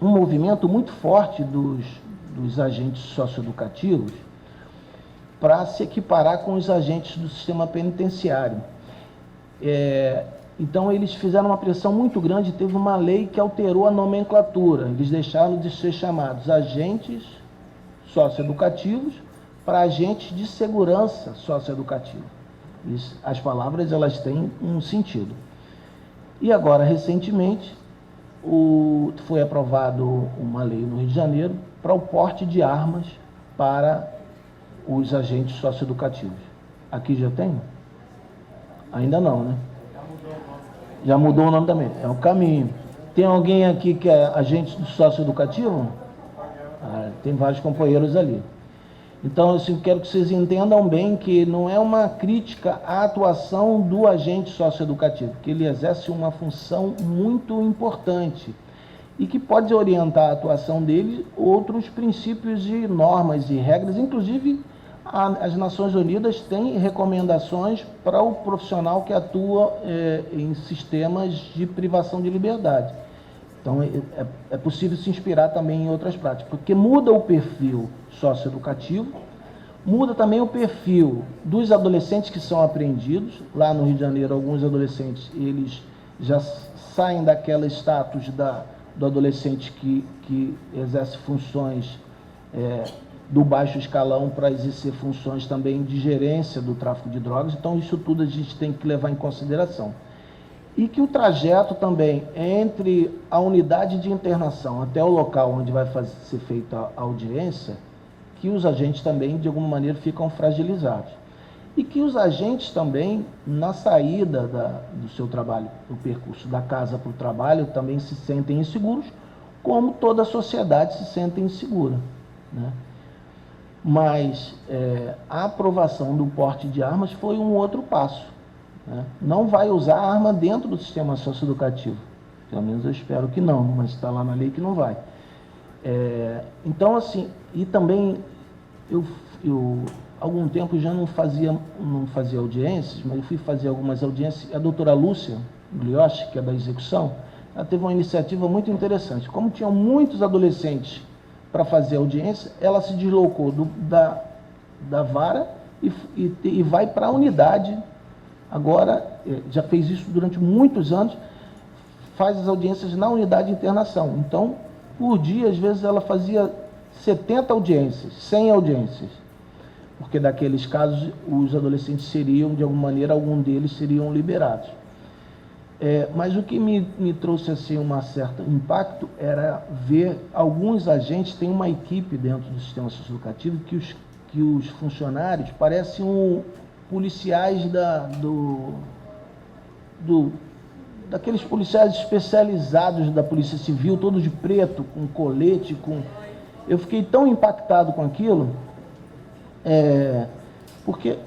um movimento muito forte dos agentes socioeducativos para se equiparar com os agentes do sistema penitenciário. Então, eles fizeram uma pressão muito grande, teve uma lei que alterou a nomenclatura. Eles deixaram de ser chamados agentes socioeducativos para agentes de segurança socioeducativa. As palavras, elas têm um sentido. E agora, recentemente, foi aprovado uma lei no Rio de Janeiro para o porte de armas para os agentes socioeducativos. Aqui já tem? Ainda não, né? Já mudou o nome também. É o caminho. Tem alguém aqui que é agente do socioeducativo? Tem vários companheiros ali. Então, assim, quero que vocês entendam bem que não é uma crítica à atuação do agente socioeducativo, que ele exerce uma função muito importante e que pode orientar a atuação dele outros princípios e normas e regras, inclusive as Nações Unidas têm recomendações para o profissional que atua em sistemas de privação de liberdade. Então, é possível se inspirar também em outras práticas, porque muda o perfil socioeducativo, muda também o perfil dos adolescentes que são apreendidos. Lá no Rio de Janeiro, alguns adolescentes, eles já saem daquela status do adolescente que exerce funções do baixo escalão para exercer funções também de gerência do tráfico de drogas. Então, isso tudo a gente tem que levar em consideração. E que o trajeto também entre a unidade de internação até o local onde vai ser feita a audiência, que os agentes também, de alguma maneira, ficam fragilizados. E que os agentes também, na saída do seu trabalho, no percurso da casa para o trabalho, também se sentem inseguros, como toda a sociedade se sente insegura, né? Mas a aprovação do porte de armas foi um outro passo, né? Não vai usar arma dentro do sistema socioeducativo, pelo menos eu espero que não, mas está lá na lei que não vai. Então, assim, e também eu há algum tempo já não fazia audiências, mas eu fui fazer algumas audiências. A doutora Lúcia Glioche, que é da execução, ela teve uma iniciativa muito interessante. Como tinham muitos adolescentes para fazer audiência, ela se deslocou da vara e vai para a unidade. Agora, já fez isso durante muitos anos, faz as audiências na unidade de internação. Então, por dia, às vezes, ela fazia 70 audiências, 100 audiências, porque daqueles casos os adolescentes seriam, de alguma maneira, algum deles seriam liberados. Mas o que me trouxe assim um certo impacto era ver alguns agentes, tem uma equipe dentro do sistema socioeducativo que os funcionários parecem policiais daqueles policiais especializados da Polícia Civil, todos de preto, com colete, Eu fiquei tão impactado com aquilo, porque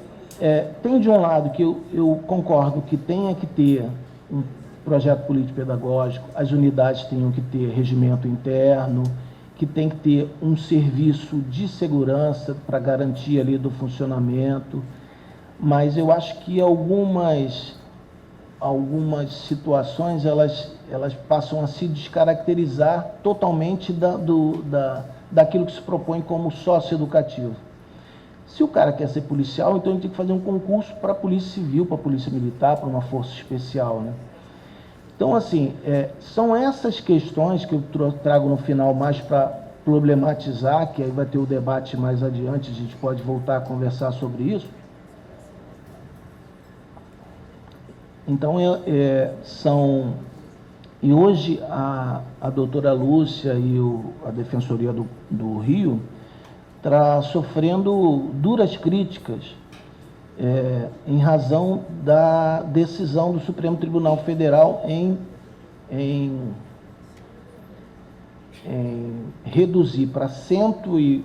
tem de um lado que eu concordo que tenha que ter um projeto político-pedagógico, as unidades tenham que ter regimento interno, que tem que ter um serviço de segurança para garantia ali do funcionamento, mas eu acho que algumas situações elas passam a se descaracterizar totalmente daquilo que se propõe como socioeducativo. Se o cara quer ser policial, então ele tem que fazer um concurso para a Polícia Civil, para a Polícia Militar, para uma força especial, né? Então, assim, são essas questões que eu trago no final mais para problematizar, que aí vai ter o debate mais adiante, a gente pode voltar a conversar sobre isso. Então, e hoje a doutora Lúcia e a Defensoria do Rio está sofrendo duras críticas em razão da decisão do Supremo Tribunal Federal em reduzir para 119%,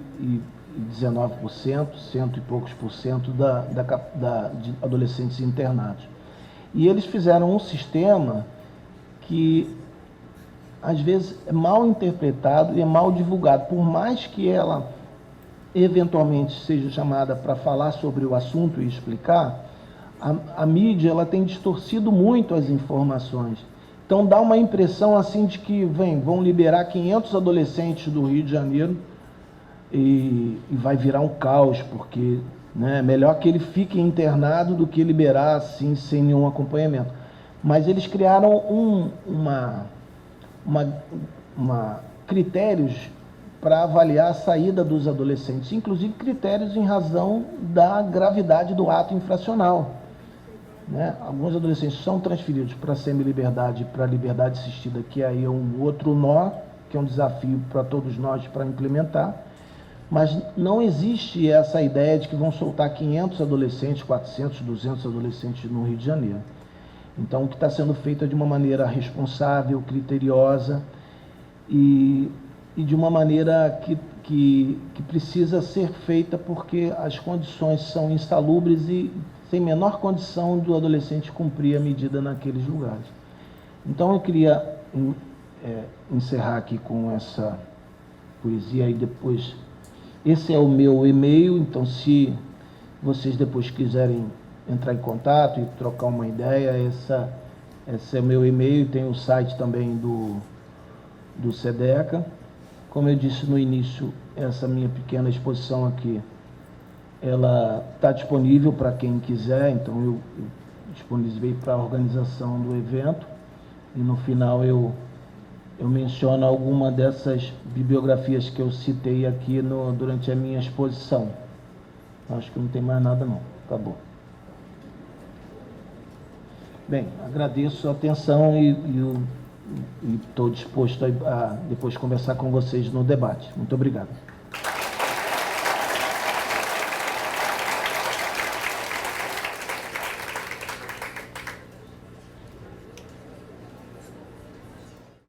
cento e poucos por cento de adolescentes internados. E eles fizeram um sistema que, às vezes, é mal interpretado e é mal divulgado. Por mais que ela, eventualmente, seja chamada para falar sobre o assunto e explicar, a mídia ela tem distorcido muito as informações. Então, dá uma impressão assim de que vão liberar 500 adolescentes do Rio de Janeiro e vai virar um caos, porque... É melhor que ele fique internado do que liberar assim, sem nenhum acompanhamento. Mas eles criaram critérios para avaliar a saída dos adolescentes, inclusive critérios em razão da gravidade do ato infracional. Alguns adolescentes são transferidos para a semi-liberdade, para a liberdade assistida, que aí é um outro nó, que é um desafio para todos nós para implementar. Mas não existe essa ideia de que vão soltar 500 adolescentes, 400, 200 adolescentes no Rio de Janeiro. Então, o que está sendo feito é de uma maneira responsável, criteriosa e de uma maneira que precisa ser feita porque as condições são insalubres e sem menor condição do adolescente cumprir a medida naqueles lugares. Então, eu queria encerrar aqui com essa poesia e depois... Esse é o meu e-mail, então se vocês depois quiserem entrar em contato e trocar uma ideia, esse é o meu e-mail, tem o site também do SEDECA. Como eu disse no início, essa minha pequena exposição aqui, ela está disponível para quem quiser, então eu disponibilizei para a organização do evento e no final eu menciono alguma dessas bibliografias que eu citei aqui durante a minha exposição. Acho que não tem mais nada não. Acabou. Bem, agradeço a atenção e estou disposto a depois conversar com vocês no debate. Muito obrigado.